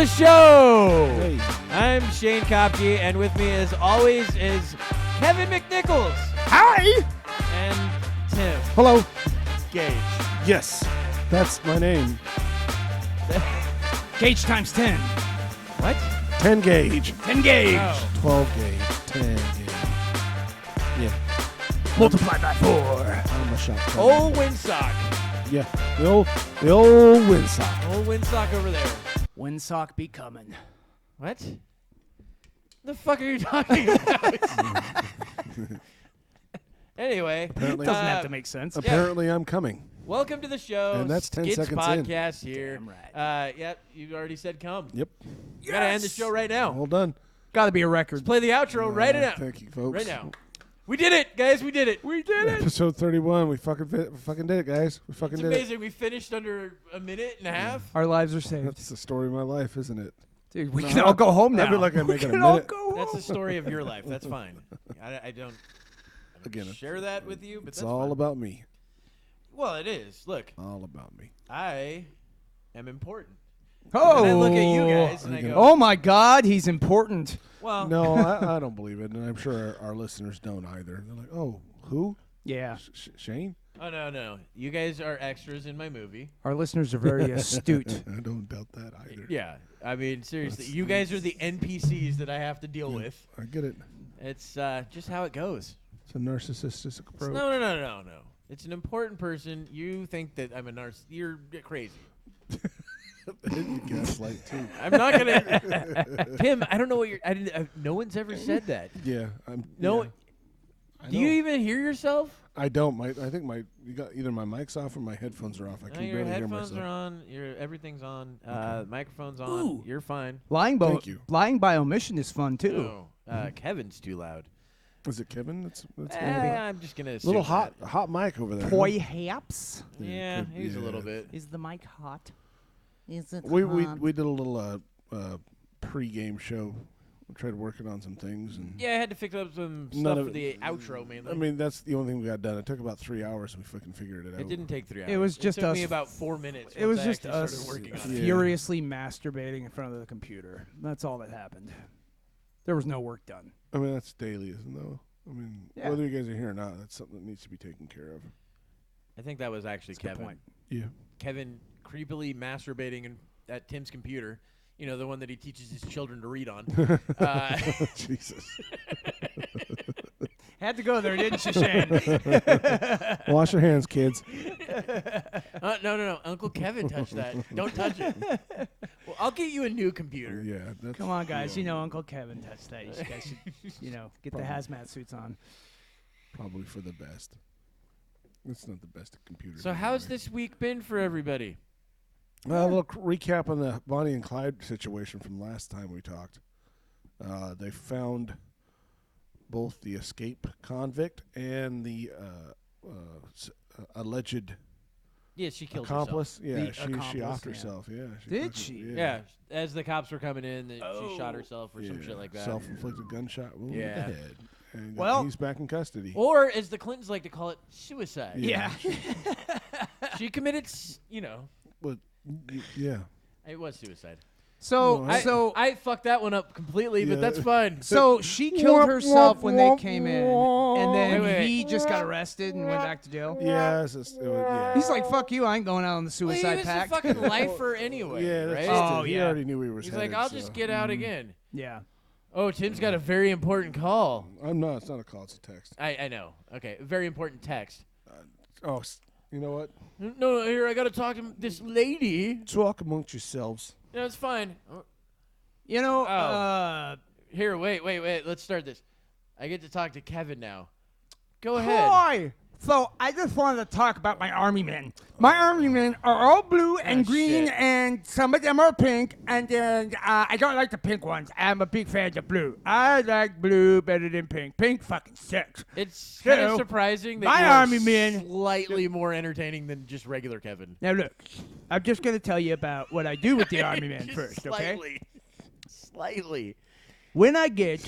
the show. Hey. I'm Shane Kopke, and with me, as always, is Kevin McNichols. Hi. And Tim Hello. Gage. Yes, that's my name. Gauge times 10. What? 10 gauge. 10 gauge. Oh. 12 gauge. 10 gauge. Yeah. Multiply by 4. I'm a shot. Old windsock. Yeah. The old windsock. Old windsock over there. Windsock be coming. What? The fuck are you talking about? Anyway. Apparently, Doesn't have to make sense. apparently I'm coming. Welcome to the show. And that's 10 Skids seconds in. podcast here. Damn right. Yep, you already said come. Yep. You gotta end the show right now. All done. Got to be a record. Play the outro right now. Thank you, folks. Right now. We did it, guys. We did it. We did it. Episode 31. We fucking did it, guys. We fucking It's did amazing. We finished under a minute and a half. Our lives are it. saved. That's the story of my life, isn't it? Dude, we can all go home now. I feel like I'm making a we can all minute. go That's home. the story of your life. That's fine. I don't Again, share that with you, but it's that's all fine. about me. Well, it is. Look, All about me. I am important. Oh. And I look at you guys and I go, Oh, my God. He's important. well, No, I don't believe it, and I'm sure our listeners don't either. They're like, oh, who? Yeah. Shane? oh, no. You guys are extras in my movie. Our listeners are very astute. I don't doubt that either. Yeah. I mean, seriously, you guys are the NPCs that I have to deal with. I get it. It's just how it goes. It's a narcissistic approach. No. It's an important person. You think that I'm a narcissist. You're crazy. You gaslight too. I'm not going to. Tim, I don't know what you're. No one's ever said that. Yeah. No. Yeah. I Do you know. even hear yourself? I don't. I think you got either my mic's off or my headphones are off. I No, can your barely hear headphones myself. are on. Everything's on. Microphone's on. Ooh. You're fine. Lying Thank you. by omission is fun, too. No, Kevin's too loud. Is it Kevin? That's I'm just gonna a assume little that. hot mic over there. Perhaps. Yeah, could- he's a yeah. little bit. Is the mic hot? Is it We did a little pre-game show. We tried working on some things, and Yeah, I had to fix up some None stuff of for it- the outro mainly. I mean that's the only thing we got done. It took about 3 hours, and we fucking figured it out. it didn't take 3 hours. It was just took us me about 4 minutes. It was once I just actually us started working on it. Yeah. furiously masturbating in front of the computer. That's all that happened. There was no work done. I mean that's daily, isn't it? Though. I mean, Yeah. whether you guys are here or not, that's something that needs to be taken care of. I think that was actually That's a good Kevin. point. Yeah. Kevin creepily masturbating at Tim's computer. You know, the one that he teaches his children to read on. Jesus. Had to go there, didn't you, Shane? Wash your hands, kids. No. Uncle Kevin touched that. Don't touch it. Well, I'll get you a new computer. Yeah. That's, Come on, guys. You know Uncle Kevin touched that. You guys should, get the hazmat suits on. Probably for the best. It's not the best of computers. So how's this week been for everybody? A little recap on the Bonnie and Clyde situation from last time we talked. They found both the escape convict and the alleged Yeah, she killed accomplice. Yeah, The she accomplice, offed yeah. herself. Yeah. Did fucking- she? herself. Yeah, as the cops were coming in, she shot herself or some Yeah, shit like that. Self-inflicted gunshot wound Yeah. to the head. And Well- he's back in custody. Or, as the Clintons like to call it, suicide. Yeah. She committed, But yeah. it was suicide. So, No, I fucked that one up completely, but Yeah. that's fine. so she killed herself when they came in, and then Wait. he just got arrested and went back to jail. Yeah. Yeah. He's like, "Fuck you! I ain't going out on the Well, suicide he was pact." a fucking lifer anyway, Yeah, that's right? just Oh, it. He yeah. already knew we were He's like, I'll just get out again. Yeah. Oh, Tim's got a very important call. I'm not. It's not a call. It's a text. I know. Okay, a very important text. You know what? No, here, I got to talk to this lady. Talk amongst yourselves. No, it's fine. You know, Oh. Here, wait. Let's start this. I get to talk to Kevin now. Go ahead. Hi. So I just wanted to talk about my army men. My army men are all blue and green, shit. and some of them are pink. And then I don't like the pink ones. I'm a big fan of blue. I like blue better than pink. Pink fucking sucks. It's kind of So, surprising that my you're army men- slightly more entertaining than just regular Kevin. Now look, I'm just gonna tell you about what I do with the army men Just first, okay? Slightly. When I get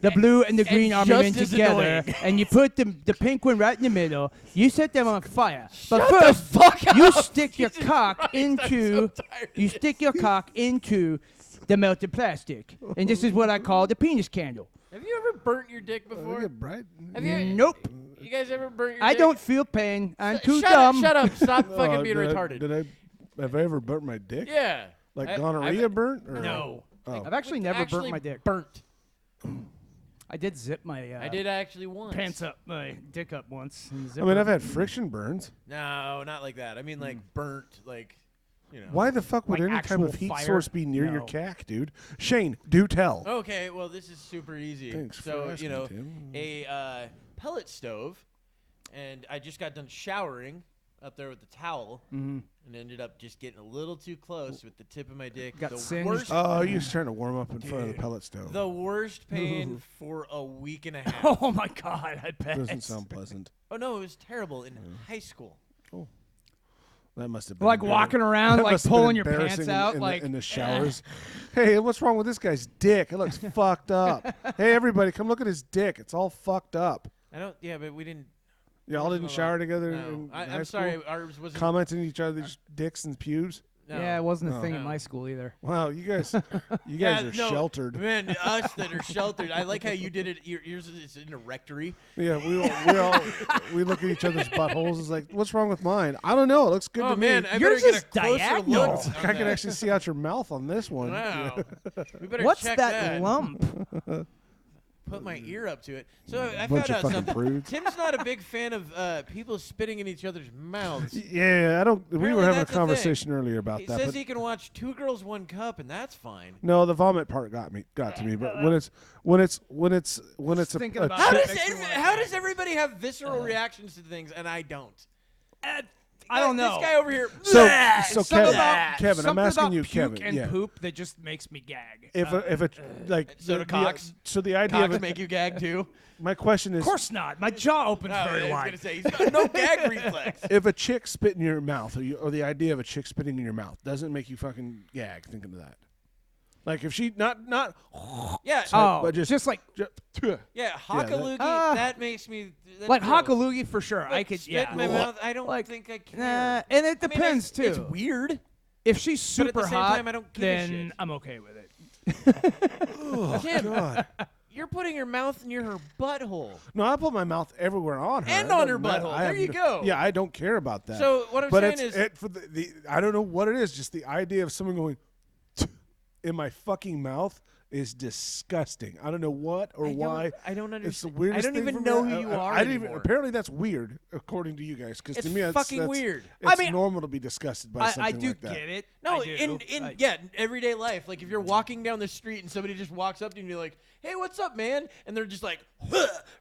the blue and the green and army just men as together, annoying. and you put the pink one right in the middle, you set them on fire. But Shut first, the fuck up. you stick your Jesus cock Christ, I'm into so tired of you this. stick your cock into the melted plastic. And this is what I call the penis candle. Have you ever burnt your dick before? Have you? Nope. You guys ever burnt your I dick? don't feel pain. I'm too shut dumb. Shut up. Stop fucking being Did retarded. Have I ever burnt my dick? Yeah. Like gonorrhea burnt? Or? No. Oh. I've actually never burnt my dick. Burnt. I did zip my I did actually once. pants up, my dick up once. I mean, I've had friction burns. No, not like that. I mean, like burnt, like, you know. Why the fuck would Like any type actual of heat fire? source be near your No. cack, dude? Shane, do tell. Okay, well, this is super easy. Thanks for So, asking, you know, Tim. a pellet stove, and I just got done showering up there with the towel, and ended up just getting a little too close with the tip of my dick. Got the singed. worst, Oh, you was trying to warm up in front of the pellet stove. the worst pain for a week and a half. Oh my god, I bet. Doesn't sound pleasant. Oh no, it was terrible in high school. That must have been Like walking around, that like must have been pulling your pants embarrassing out, in like the showers. Hey, what's wrong with this guy's dick? It looks fucked up. Hey, everybody, come look at his dick. It's all fucked up. I don't. Yeah, but we didn't. Y'all didn't shower together No, in high I'm school? sorry. Ours wasn't. Commenting each other's dicks and pubes. No. Yeah, it wasn't a No. thing in No. my school either. Wow, you guys are No, sheltered. Man, us that are sheltered. I like how you did it. Yours is in a rectory. Yeah, we look at each other's buttholes. It's like, what's wrong with mine? I don't know. It looks good Oh to man, me. I Yours better get is a closer diagonal. look. It's on I can that. actually see out your mouth on this one. Wow. We better What's check that lump? Put my ear up to it. So I Bunch found of out fucking something. prudes. Tim's not a big fan of people spitting in each other's mouths. Yeah, I don't. We Apparently were having a that's a thing. conversation earlier about He that. says But he can watch Two Girls, One Cup, and that's fine. no, the vomit part got to me. But when it's a thinking a about How it. chick- how does everybody have visceral reactions to things and I don't? I don't know. This guy over here. So Something Kevin, I'm something asking about you, puke Kevin. and Yeah. poop that just makes me gag. If a like So do the- cocks. So the idea Cocks of make you gag too. my question is, Of course not. My jaw opens Oh, very I was wide. gonna say he's got no gag reflex. if a chick spit in your mouth, or the idea of a chick spitting in your mouth doesn't make you fucking gag thinking of that. Like if she not Yeah, Oh, but just like yeah, hockaloogie. Ah. That makes me that's like gross. hockaloogie for sure. But I could spit yeah. in my mouth. I don't Like, think I can. Nah, and it I mean, depends too. It's weird. If she's But at super the same hot, time, I don't give a then shit. I'm okay with it. oh Tim. god. You're putting your mouth near her butthole. No, I put my mouth everywhere on her. And It on doesn't her matter. butthole. I There have you no- go. Yeah, I don't care about that. So what I'm but saying it's is, for the I don't know what it is. Just the idea of someone going in my fucking mouth is disgusting. I don't know what or why. I don't understand. It's the weirdest I don't thing even for know me. who you are I didn't even. anymore. Apparently, that's weird according to you guys. Because It's to me, fucking that's weird. It's I mean, normal to be disgusted by I something do like that. get it. No, I do. in yeah, everyday life. Like if you're walking down the street and somebody just walks up to you and you're like, "Hey, what's up, man?" and they're just like,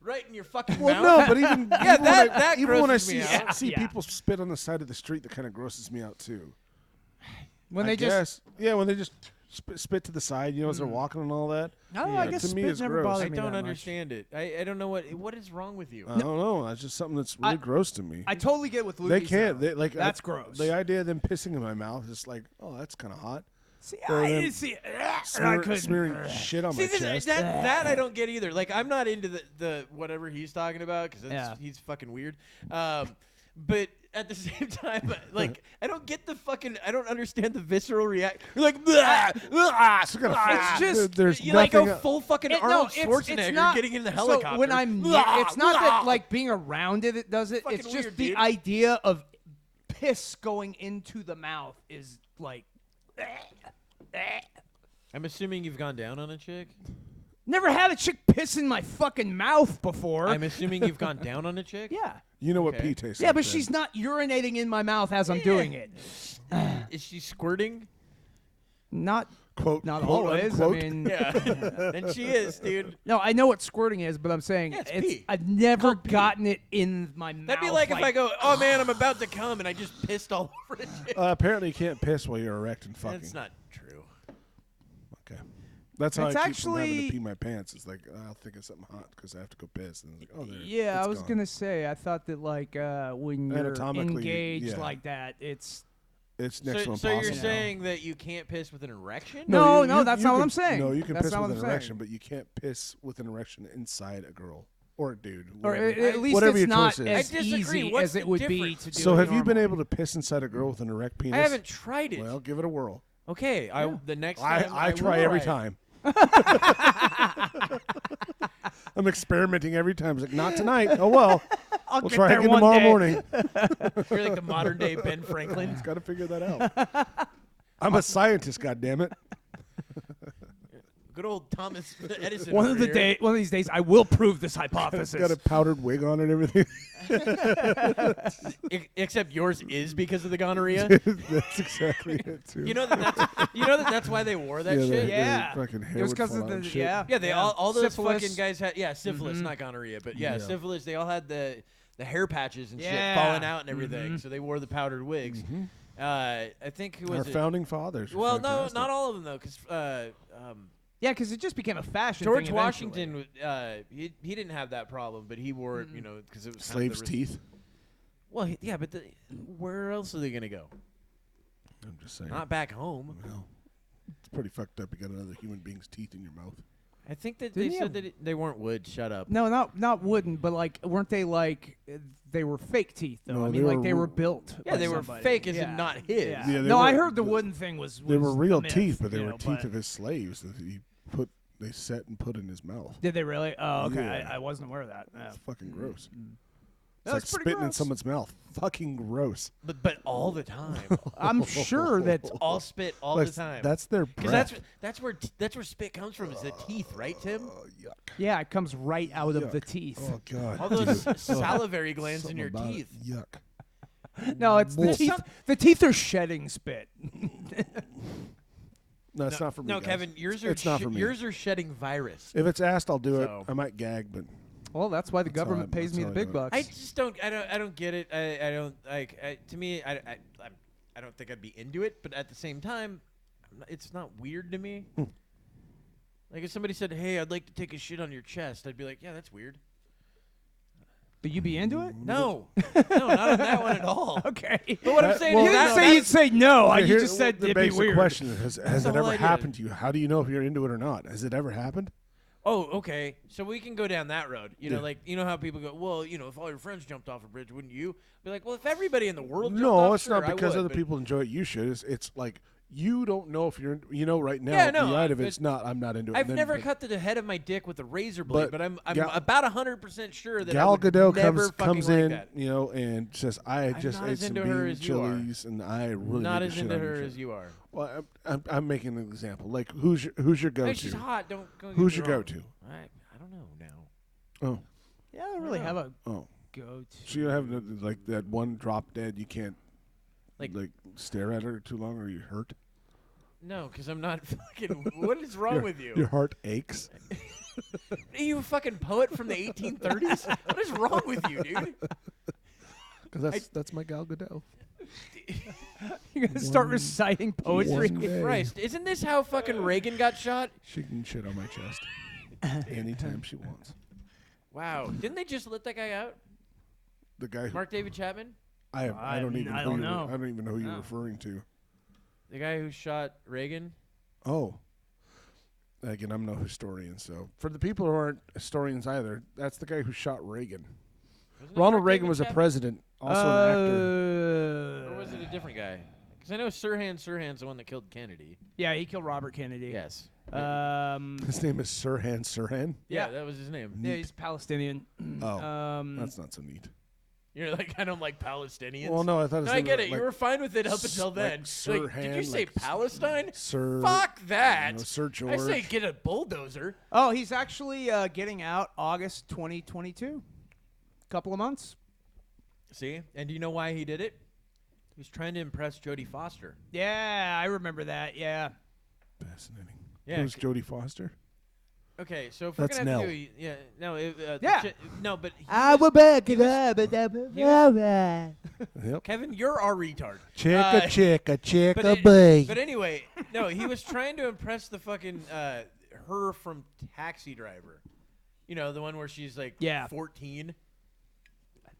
right in your fucking Well, mouth. no, but even Yeah, even that even when I grosses me see out. see Yeah. people spit on the side of the street, that kind of grosses me out too. When I they just guess. Yeah, when they just spit to the side, as they're walking and all that. no, Yeah, I guess to me, spit it's never gross. bothered I me don't that much. understand it. I don't know what is wrong with you. I don't know. That's just something that's really gross to me. I totally get with They loogies, can't. though. They, like That's gross. The idea of them pissing in my mouth is like, oh, that's kind of hot. See, Or I them didn't see. I couldn't. Smearing shit on See, my this, chest. that I don't get either. Like I'm not into the whatever he's talking about because Yeah. he's fucking weird. But at the same time, like I don't get the fucking. I don't understand the visceral react. You're like, blah, blah, It's got a blah. fucking- just- there's You like nothing. go full fucking It- Arnold no, Schwarzenegger not, getting in the so helicopter. when I'm, Blah, it's not that blah. like being around it does it. Fucking It's just weird, the dude. idea of piss going into the mouth is like. I'm assuming you've gone down on a chick. Never had a chick piss in my fucking mouth before. I'm assuming you've gone down on a chick. yeah. You know what Okay. pee tastes Yeah, like. but then. she's not urinating in my mouth as I'm doing it. Is she squirting? Not quote not quote, always. unquote. I mean, Yeah, and she is, dude. no, I know what squirting is, but I'm saying Yeah, it's pee. I've never Called pee. gotten it in my mouth. That'd be like if I go, "Oh man, I'm about to come," and I just pissed all over a chick. Apparently, you can't piss while you're erect and fucking. That's not true. Okay. That's how It's I keep from having actually- to pee my pants. It's like I'll think of something hot because I have to go piss. And it's like, oh, there. Yeah, it's I was gone. gonna say. I thought that like when you're Anatomically, engaged yeah. like that, it's It's next to So impossible. you're saying that you can't piss with an erection? No, you- that's you not what can- I'm saying. No, you can That's piss not with what an I'm erection, saying. but you can't piss with an erection inside a girl or a dude. or whatever. at least Whatever it's your not choice is. as I disagree. easy What's as it the would be difference? to do. So it have you been normally. able to piss inside a girl with an erect penis? I haven't tried it. Well, give it a whirl. Okay, the next I time try will every write. time. I'm experimenting every time. It's like, not tonight. Oh, well. We'll get try there again one tomorrow day. morning. You're like the modern day Ben Franklin. He's got to figure that out. I'm a scientist, goddammit. Good old Thomas Edison. One over of the here. one of these days, I will prove this He's hypothesis. got a powdered wig on and everything. Except yours is because of the gonorrhea. That's exactly it, too. You know that's why they wore that shit. their Yeah. fucking hair It was would because fall of out the and shit. Yeah, they all those Syphilis. fucking guys had syphilis, not gonorrhea, but Yeah. syphilis. They all had the hair patches and shit Yeah. falling out and everything, so they wore the powdered wigs. I think who Our was it? founding fathers. were Well, no, fantastic. not all of them though, because Yeah, because it just became a fashion George thing Washington, he didn't have that problem, but he wore it, because it was kind of Slaves' teeth. Well, yeah, but where else are they gonna go? I'm just saying. Not back home. Well, it's pretty fucked up. You got another human being's teeth in your mouth. I think that Didn't they he said have- that they weren't wood. Shut up. No, not wooden, but like, weren't they like they were fake teeth though? No, I they mean, like were they were re- built. Yeah, by they were somebody. fake as in Yeah. not his. Yeah. Yeah, they No, I were- heard the wooden thing was. They were was real a myth, teeth, but they you were know, teeth but- of his slaves that they set and put in his mouth. Did they really? Oh, okay. Yeah. I wasn't aware of that. Yeah. It's fucking gross. It's No, like it's pretty spitting in gross. someone's mouth. Fucking gross. But all the time, I'm sure that. all spit all That's- the time. That's their Because breath. that's where spit comes from, is the teeth, right, Tim? Oh, yuck. Yeah, it comes right out of the Yuck. teeth. Oh, God. All those dude. salivary glands in Something your about it. teeth. Yuck. No, it's the Wolf. teeth. The teeth are shedding spit. No, it's not for me. No, guys. Kevin, yours are It's not for me. yours are shedding virus. If it's asked, I'll do So- it. I might gag, but Well, that's why the That's how government I- pays that's me how the I big do it. bucks. I just don't. I don't get it. I don't like. To me, I don't think I'd be into it. But at the same time, it's not weird to me. Like if somebody said, "Hey, I'd like to take a shit on your chest," I'd be like, "Yeah, that's weird." But you be into it? No, no, not on that one at all. Okay. But what I'm That- saying well, is You didn't that, say you'd say no. Okay, You here- just said that it'd be begs the weird. question: Has the it whole ever idea. happened to you? How do you know if you're into it or not? Has it ever happened? Oh, okay. So we can go down that road. You know, Yeah. like how people go, well, if all your friends jumped off a bridge, wouldn't you? Be like, well, if everybody in the world jumped No, off, it's sure, not because I would, other but people enjoy it. You should. It's like you don't know if you're. Right now, Yeah, no, the out of but it's not. I'm not into it. I've Then- never but cut the head of my dick with a razor blade, But but I'm Gal- about 100% sure that I Gal would Gadot never comes fucking in, like that. and says, "I just not ate as some into her bean as you are. chilies, and I really Not need as to shit into on your her shit." as you are. Well, I'm making an example. Like, who's your I go-to? mean, she's hot. Don't get Who's me your wrong. go-to? I don't know now. Oh, Yeah, I don't really have a oh. go-to. So you have like that one drop dead. You can't Like- like stare at her too long, or you hurt. No, because I'm not fucking. What is wrong with you? Your heart aches. Are you a fucking poet from the 1830s? What is wrong with you, dude? Because that's my Gal Gadot. You're gonna start One- reciting poetry. one day. Christ, isn't this how fucking Reagan got shot? She can shit on my chest anytime she wants. Wow, didn't they just let that guy out? The guy who Mark David Chapman, I don't even I know. don't know. I don't even know who you're No. referring to. the guy who shot Reagan. Oh. Again, I'm no historian, so for the people who aren't historians either, that's the guy who shot Reagan. Wasn't it Ronald Mark Reagan David was a Chapman? president, also an actor. Or was it a different guy? Because I know Sirhan's the one that killed Kennedy. Yeah, he killed Robert Kennedy. Yes. His name is Sirhan Sirhan. Yeah, Yeah. that was his name. Yeah, he's Palestinian. Oh, that's not so neat. You're like, I don't like Palestinians. Well, no, I thought. No, I get it. You were fine with it up until like then. Sir Like, did you Han, say like Palestine? Sir. Fuck that. Sir George. I say get a bulldozer. Oh, he's actually getting out August 2022. Couple of months. See? And do you know why he did it? He was trying to impress Jodie Foster. Yeah, I remember that. Yeah. Fascinating. Yeah, Who's Jodie Foster? Okay, so if That's we're gonna have Nell. to do, yeah, no, Yeah. no, but he I was- will back it up. Yep. Kevin, you're our retard. Chicka chicka But, chicka bee. but anyway, no, he was trying to impress the fucking her from Taxi Driver. You know, the one where she's like Yeah. 14.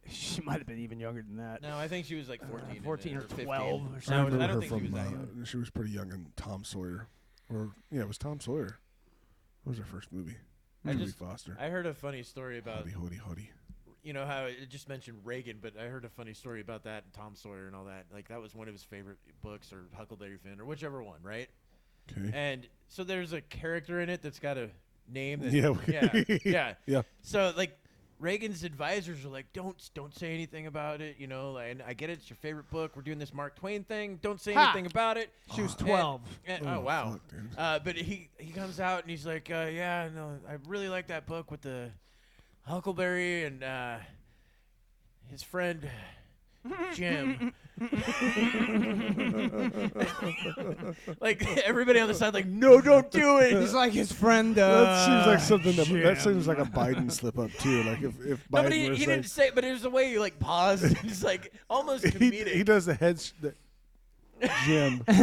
She might have been even younger than that. No, I think she was like 14. in 14 it, or 15. 12 or No, something. I remember don't her think she was from, that young. she was pretty young in Tom Sawyer. Or, yeah, it was Tom Sawyer. What was her first movie? I Jodie just- Foster. I heard a funny story about Hoodie, hoodie, hoodie. you know how it just mentioned Reagan, but I heard a funny story about that and Tom Sawyer and all that. Like that was one of his favorite books, or Huckleberry Finn, or whichever one, right? Okay. And so there's a character in it that's got a name. That, Yeah. So like Reagan's advisors are like, don't say anything about it, you know. And I get it, it's your favorite book. We're doing this Mark Twain thing. Don't say anything about it. She was 12. Oh wow. Fuck, But he comes out and he's like, yeah, no, I really like that book with the Huckleberry and his friend Jim. Like everybody on the side, like, no, don't do it. He's like his friend. That seems like something Jim. that seems like a Biden slip up too. Like if No, Biden but he was didn't say it, but there's a way he like paused. It's like almost comedic. he does the heads. Jim, You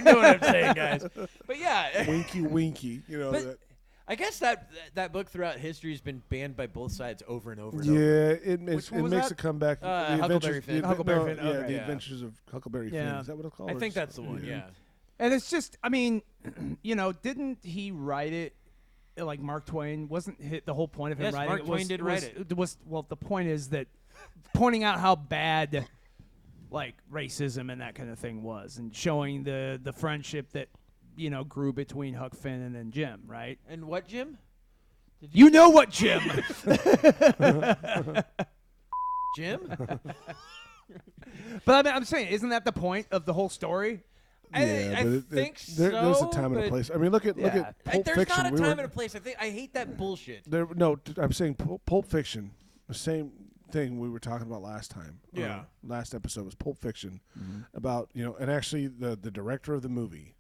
know what I'm saying, guys. But yeah, winky. You know But- that. I guess that book throughout history has been banned by both sides over and over. And Yeah, over. it Which one was makes that? a comeback. The Huckleberry Adventures- Finn. the- Huckleberry no, Finn, Yeah, okay. the Yeah. Adventures of Huckleberry Finn. Yeah. Is that what it's called? I Or think just- that's the one. Yeah. And it's just, I mean, you know, didn't he write it like Mark Twain? Wasn't the whole point of him Yes, writing Mark it? Twain did write it. Well, the point is that pointing out how bad like racism and that kind of thing was, and showing the friendship that, you know, grew between Huck Finn and then Jim, right? And what, Jim? Did You know what, Jim? Jim? But I mean, I'm saying, isn't that the point of the whole story? Yeah, I but think there's so, a time and a but- place. I mean, look at Yeah. Pulp There's Fiction. not a We time were- and a place. I hate that bullshit. I'm saying Pulp Fiction. The same thing we were talking about last time. Yeah. Last episode was Pulp Fiction, about, you know, and actually the director of the movie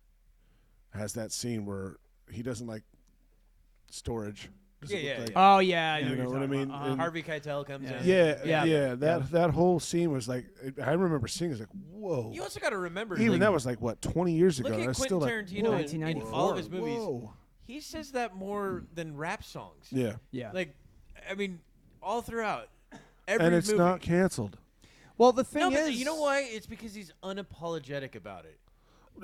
has that scene where he doesn't like storage. Doesn't Yeah, look like- Oh yeah, I You know what I mean? And- Harvey Keitel comes in. Yeah. That whole scene was like, I remember seeing it, was like, whoa. You also got to remember, Even like, that was like what, 20 years ago. look at That's Quentin still Tarantino like, in 1994. all of his movies. Whoa. He says that more than rap songs. Yeah, yeah. Like, I mean, all throughout. and Every it's movie. not canceled. Well, the thing No, but is, you know why? It's because he's unapologetic about it.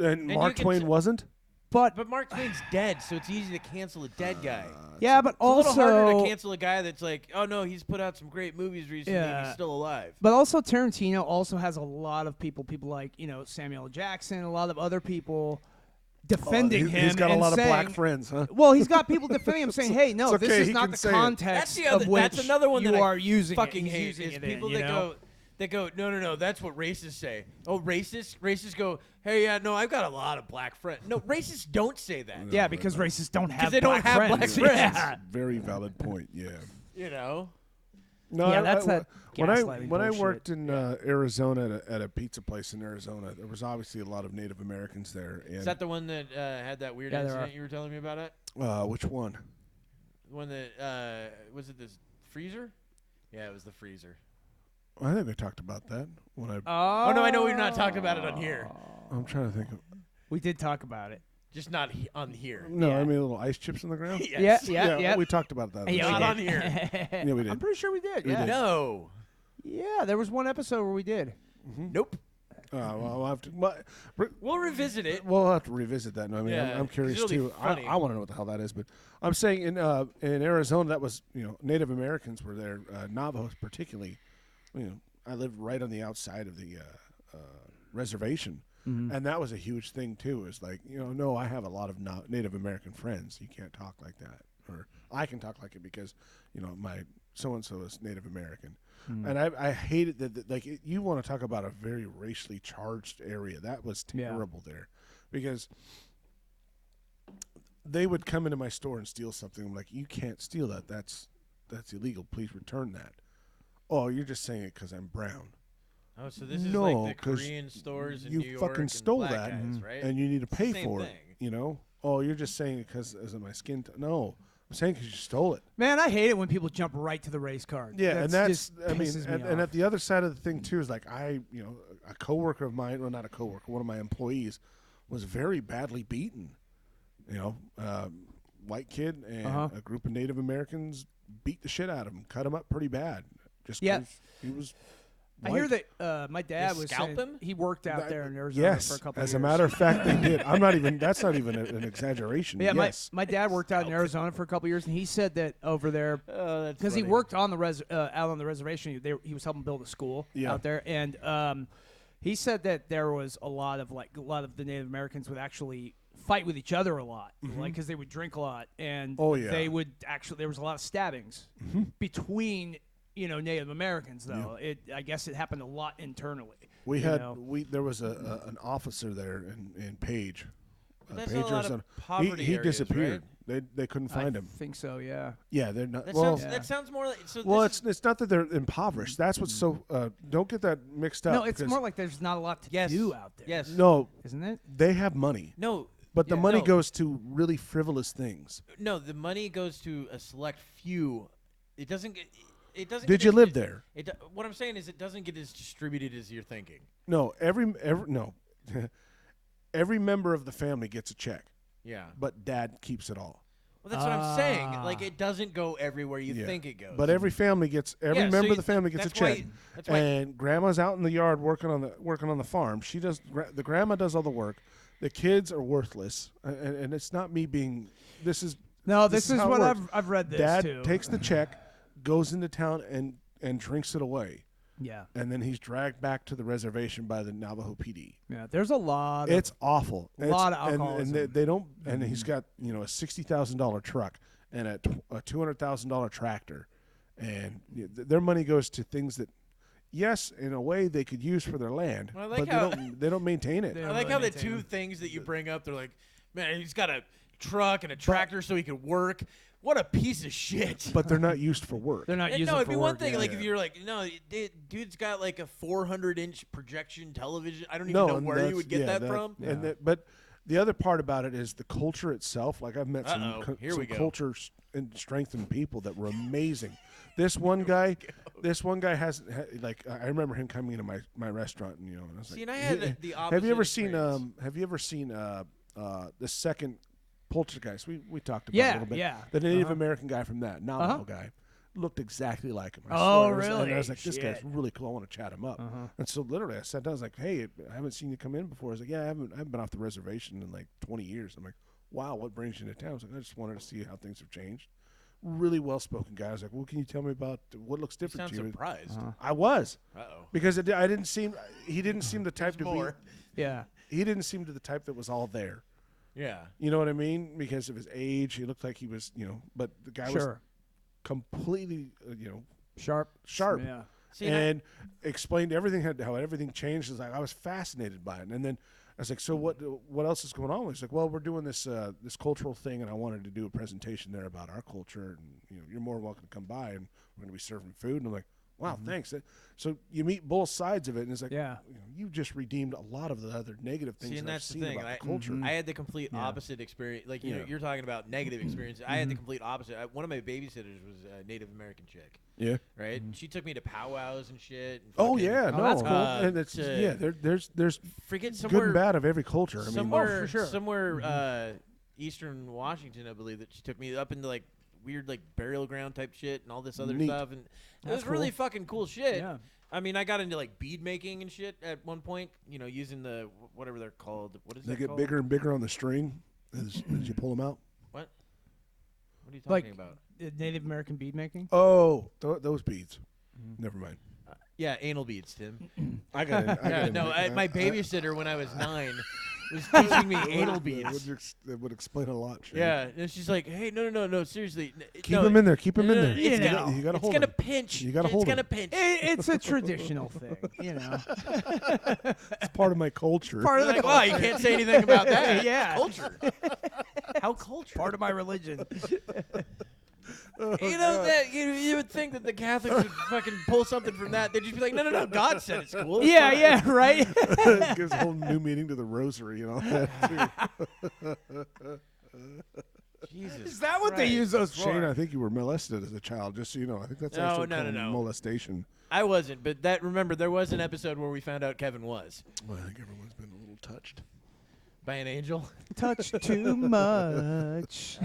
And you Mark can Twain t- wasn't. but But Mark Twain's dead, so it's easy to cancel a dead guy. yeah, but It's a little harder to also, cancel a guy that's like, oh no, he's put out some great movies recently and Yeah. he's still alive. but also Tarantino also has a lot of people like, you know, Samuel L. Jackson, a lot of other people defending him. He's got a and lot of black saying- friends, huh? Well, he's got people defending him, saying, "Hey, no, It's okay, this is he not can the say it. context That's the other. of which That's another one you that are I using. fucking He's hate using is it in, people you that know? go, no. That's what racists say. Oh, racist. Racists go, hey, yeah, no, I've got a lot of black friends. No, racists don't say that. Yeah, because racists don't have they don't black have black friends. friends. Yeah. Very valid point. Yeah. You know. No, Yeah, that's that when gaslighting I bullshit. worked in Arizona at a pizza place in Arizona, there was obviously a lot of Native Americans there. And Is that the one that had that weird Yeah, there incident are. you were telling me about it? which one? The one that was it this freezer? Yeah, it was the freezer. I think we talked about that when I. Oh no, I know we've not talked about it on here. I'm trying to think of. We did talk about it. Just not on here. No, Yeah. I mean little ice chips on the ground. Yes. Yeah. We talked about that. Yeah, Not we on did. here. Yeah, we did. I'm pretty sure we did. We Yeah. did. No. Yeah, there was one episode where we did. Nope. Well, we'll have to. We'll revisit it. We'll have to revisit that. No, I mean, Yeah, I'm 'cause curious it'll be too. funny. I want to know what the hell that is, but I'm saying in Arizona, that was, you know, Native Americans were there, Navajos particularly. You know, I lived right on the outside of the reservation, and that was a huge thing too. Is like, you know, no, I have a lot of Native American friends. You can't talk like that, or I can talk like it because, you know, my so and so is Native American. And I hated that, like, you want to talk about a very racially charged area. That was Yeah. terrible there, because they would come into my store and steal something. I'm like, you can't steal that. That's illegal. Please return that. Oh, you're just saying it because I'm brown. Oh, so this is No, like the 'cause Korean stores in you New York fucking and stole black that, guys, right? and you need to pay same for thing. it. You know? Oh, you're just saying it because of my skin. No, I'm saying because you stole it. Man, I hate it when people jump right to the race card. Yeah, and that's, just I mean, pisses me and off. at the other side of the thing too is like, you know, a coworker of mine, well, not a coworker, one of my employees was very badly beaten. You know, white kid and a group of Native Americans beat the shit out of him, cut him up pretty bad. Just 'cause Yeah. he was I hear that my dad They was scalp saying them? he worked out there in Arizona Yes, for a couple of as years. a matter of fact, they did. I'm not even. That's not even an exaggeration. Yeah, yes. my dad worked out in Arizona for a couple of years, and he said that over there Oh, that's because he funny. worked on the out on the reservation. He was helping build a school Yeah. out there, and he said that there was a lot of the Native Americans would actually fight with each other a lot, like because they would drink a lot, and Oh, yeah. they would actually there was a lot of stabbings between Native Americans though. I guess it happened a lot internally. We you had know. there was an officer there in Page. That's Page, a lot of Arizona. poverty He areas, disappeared. They couldn't find I him. think so, yeah. Yeah, they're not. That, well, sounds, that sounds more like. So well, this it's not that they're impoverished. That's what's so. Don't get that mixed up. No, it's because- more like there's not a lot to Yes. do out there. Yes. no. Isn't it? They have money, No. but the Yeah. money No. goes to really frivolous things. No, the money goes to a select few. It doesn't get. It doesn't. Did get you as- live it- there? It, what I'm saying is, it doesn't get as distributed as you're thinking. No, every no. Every member of the family gets a check, Yeah. but Dad keeps it all. Well, that's what I'm saying. Ah. Like, it doesn't go everywhere you Yeah. think it goes. But every family gets every Yeah, so member you- of the family gets a that's why- check. that's why- And Grandma's out in the yard working on the farm. She does the grandma does all the work. The kids are worthless, and it's not me being. This is No, this is how it what works. I've read this Dad too. takes the check, goes into town and drinks it away, Yeah. and then he's dragged back to the reservation by the Navajo PD. Yeah. There's a lot. It's awful. A lot of And alcoholism. they don't. And he's got a $60,000 truck and a $200,000 tractor, and their money goes to things that, yes, in a way they could use for their land, Well, I like but how- they don't maintain it. They I don't like really how the maintain two them. things that you bring up, they're like, man, he's got a truck and a tractor so he could work. What a piece of shit. But they're not used for work. They're not using No, it it'd for be one work, thing, yeah. like if you're like, no, dude's got like a 400-inch projection television. I don't even No, know and where you that's- would get yeah, that from. And but the other part about it is the culture itself. Like I've met Uh-oh, here we go. culture and strengthened people that were amazing. This one guy has like I remember him coming into my restaurant and I was See, like, and I had the opposite have you ever experience. seen the second Poltergeist? We talked about it a Yeah, little bit. yeah. The Native Uh-huh. American guy from that Navajo guy looked exactly like him. I Oh, swear. And I really? was like, this guy's Shit. really cool. I want to chat him up. And so literally I sat down. I was like, hey, I haven't seen you come in before. I was like, yeah, I haven't been off the reservation in like 20 years. I'm like, wow, what brings you to town? I was like, I just wanted to see how things have changed. Really well-spoken guy. I was like, well, can you tell me about what looks You different sound to you? surprised. I was. Uh-oh. Because he didn't seem the type to more. Yeah. he didn't seem to the type that was all there. Yeah. You know what I mean? Because of his age, he looked like he was, but the guy was Sure. completely, Sharp. sharp. Yeah. See, and and explained everything, how everything changed. It's like I was fascinated by it. And then I was like, so what else is going on? He's like, well, we're doing this this cultural thing, and I wanted to do a presentation there about our culture, and you're more than welcome to come by, and we're going to be serving food. And I'm like, wow, thanks. So you meet both sides of it, and it's like, Yeah. you just redeemed a lot of the other negative things See, and that I've that's the seen thing. about the culture. I had the complete Yeah. opposite experience. Like, Yeah. you're talking about negative experience. I had the complete opposite. One of my babysitters was a Native American chick, Yeah. right? She took me to powwows and shit. And Oh fucking- yeah, Oh, no, that's cool. and it's to- there's Forget good somewhere. and bad of every culture. I mean, somewhere, for sure. somewhere eastern Washington, I believe, that she took me up into like weird like burial ground type shit and all this other Neat. stuff, and it That's was really cool. fucking cool shit. Yeah. I mean, I got into like bead making and shit at one point. Using the whatever they're called. What is they that get called? bigger and bigger on the string as you pull them out. What? What are you Like- talking about? Native American bead making. Oh, those beads. Never mind. Yeah, anal beads, Tim. I got it. Yeah, no, my babysitter when I was 9 was teaching me anal beads. That would explain a lot. Shane. Yeah, and she's like, "Hey, no, seriously, Keep them in there. Keep them in there. It's You gonna, know. You gotta it's hold gonna them. pinch. You gotta it's hold gonna 'em. pinch." It's a traditional thing, It's part of my culture. Part of the Like, oh, you can't say anything about that. Yeah. Culture. How culture? part of my religion. You would think that the Catholics would fucking pull something from that. They'd just be like, no, God said it's cool. It's Yeah, fine." yeah, right. It gives a whole new meaning to the rosary and all that too. Jesus. Is that what they Christ. use those for? Shane, I think you were molested as a child. Just so you know, I think that's No, actually no, called no. molestation. I wasn't, but remember, there was an episode where we found out Kevin was Well, I think everyone's been a little touched. by an angel. Touch too much.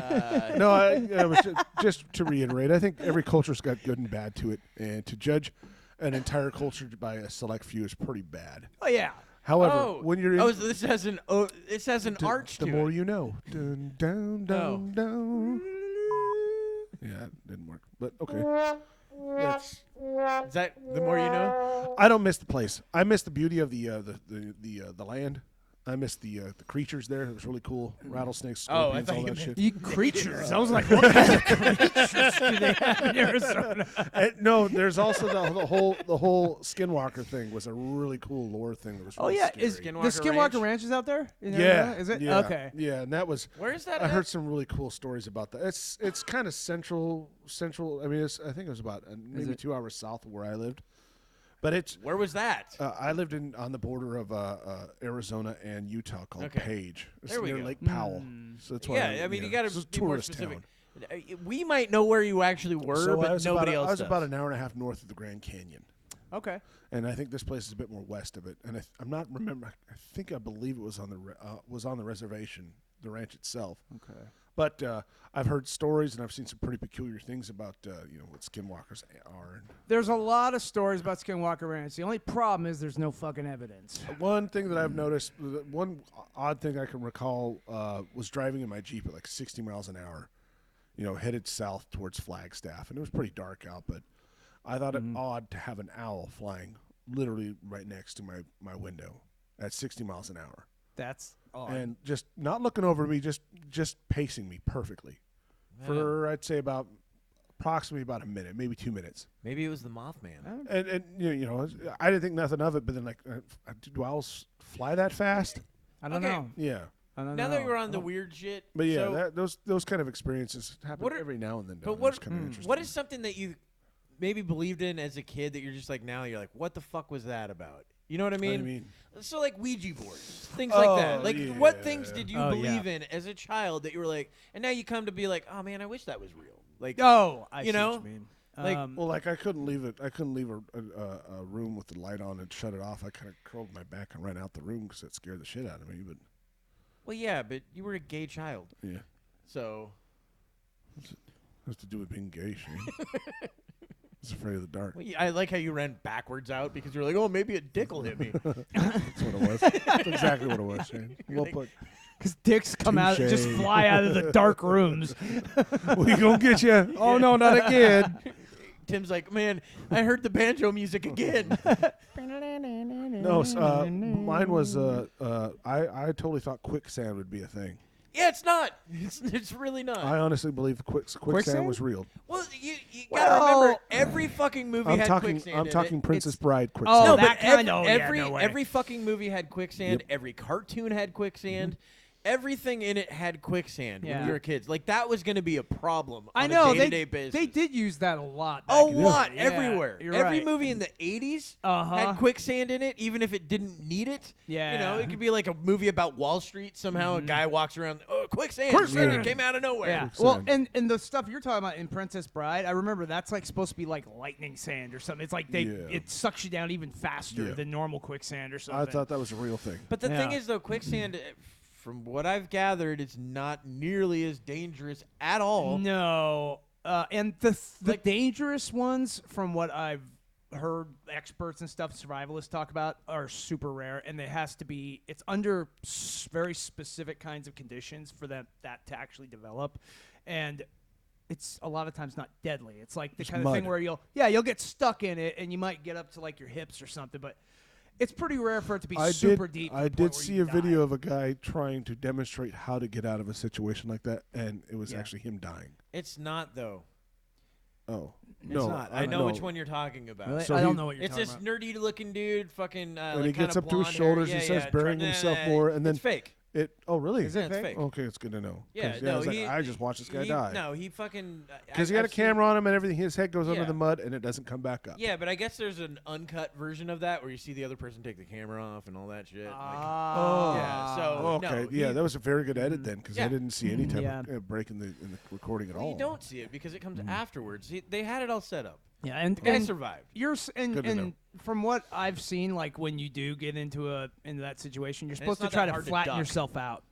No, I was just to reiterate, I think every culture's got good and bad to it, and to judge an entire culture by a select few is pretty bad. Oh yeah. However, when you're in, so this has an arch the to more it. you know. Dun, dun, dun, dun. Yeah, it didn't work, but okay. That's, Is that the more you know? I don't miss the place. I miss the beauty of the land. I miss the creatures there. It was really cool. Rattlesnakes, Oh, I scorpions, thought all you that meant shit. Creatures. I was like, what kind of creatures do they have in Arizona? No, there's also the whole Skinwalker thing was a really cool lore thing that was really scary. Is the Skinwalker Skinwalker Ranch is out there? In Yeah, Arizona? Is it? Yeah, Okay. Yeah, and that was. Where is that? I at? heard some really cool stories about that. It's kind of central. I mean, I think it was about maybe 2 hours south of where I lived, but it's. Where was that? I lived on the border of Arizona and Utah, called Okay. Page. It's There we near go. Lake Powell. So that's why. Yeah, I mean, you got it's to a be more tourist specific. town. We might know where you actually were, So but nobody else I was does. about an hour and a half north of the Grand Canyon. Okay. And I think this place is a bit more west of it. And I'm not remember. I believe it was on the reservation, the ranch itself. Okay. But I've heard stories and I've seen some pretty peculiar things about what skinwalkers are. There's a lot of stories about Skinwalker Ranch. The only problem is there's no fucking evidence. One thing that I've noticed, one odd thing I can recall, was driving in my Jeep at like 60 miles an hour, headed south towards Flagstaff, and it was pretty dark out. But I thought it odd to have an owl flying literally right next to my window at 60 miles an hour. That's odd. And just not looking over me, just pacing me perfectly for I'd say approximately about a minute, maybe 2 minutes. Maybe it was the Mothman. And I didn't think nothing of it, but then do owls fly that fast? I don't Okay. know. Yeah. I don't Now know. that you're on the weird shit, But yeah, so, those kind of experiences happen What are- every now and then. but It's what kind of interesting. what is something that you maybe believed in as a kid that you're just like now you're like, what the fuck was that about? You know what I What do you mean? mean? So like Ouija boards, things like that. Oh, Like yeah. what things did you Oh, believe in as a child that you were like, and now you come to be like, oh man, I wish that was real. Like, Oh, I You see know? what you mean. Like- Well, I couldn't leave it. I couldn't leave a room with the light on and shut it off. I kind of curled my back and ran out the room because it scared the shit out of me. But well, yeah, but you were a gay child, yeah, so it has to do with being gay, Shane. I was afraid of the dark. well, I like how you ran backwards out because you were like, oh, maybe a dick will hit me. That's what it was. That's exactly what it was, Shane. Well like- put. Because dicks come out, just Touche. fly out of the dark rooms. We gonna get you. Oh no, not again. Tim's like, man, I heard the banjo music again. No, mine was. I totally thought quicksand would be a thing. Yeah, it's not. It's really not. I honestly believe quicksand was real. Well, you gotta Well- remember every fucking movie I'm had talking. quicksand I'm in talking it. Princess It's- Bride Oh, quicksand. No, that but ev- kind of- yeah, every no way. every fucking movie had quicksand. Yep. Every cartoon had quicksand. Everything in it had quicksand when Yeah. we were kids. Like that was going to be a problem I on know a day-to-day basis. they did use that a lot. A back in the lot day. Yeah, everywhere. you're Every right. movie in the 80s Uh-huh. had quicksand in it, even if it didn't need it. Yeah. You know, it could be like a movie about Wall Street. Somehow a guy walks around, oh, quicksand. Quicksand. It came out of nowhere. Yeah. Quicksand. Well, and the stuff you're talking about in Princess Bride, I remember that's like supposed to be like lightning sand or something. It's like it sucks you down even faster Yeah. than normal quicksand or something. I thought that was a real thing. But the thing Yeah. is, though, quicksand, from what I've gathered, it's not nearly as dangerous at all. No. And the Like- dangerous ones, from what I've heard experts and stuff, survivalists talk about, are super rare, and it's under very specific kinds of conditions for that to actually develop, and it's a lot of times not deadly. It's like the Just kind of thing mud. where you'll get stuck in it, and you might get up to like your hips or something, but it's pretty rare for it to be super deep. to the I point did where see you a video die. of a guy trying to demonstrate how to get out of a situation like that, and it was actually him dying. It's not, though. Oh It's no, not. I know which one you're talking about. Really? So I don't he- know what you're It's talking this about. nerdy-looking dude, fucking. And like he gets kinda up to his blonde shoulders, hair. he Yeah, starts yeah, burying nah, himself more, and then it's fake. Oh really? Is it It's fake? fake. Okay, it's good to know. 'Cause, Yeah, I no, was like, he- I just watched this guy he, die. No, he fucking. Because he had a I've seen- camera on him and everything. His head goes under Yeah. the mud and it doesn't come back up. Yeah, but I guess there's an uncut version of that where you see the other person take the camera off and all that shit. like, Ah. Yeah, so- Oh, okay. no, Yeah, he- that was a very good edit then, because I Yeah. didn't see any type Yeah. of break in the recording at well, all. you don't see it because it comes afterwards. They had it all set up. Yeah, and The guy and survived. and Good to know. from what I've seen, like when you do get into that situation, you're it's supposed to not try that to hard to flatten duck. yourself out.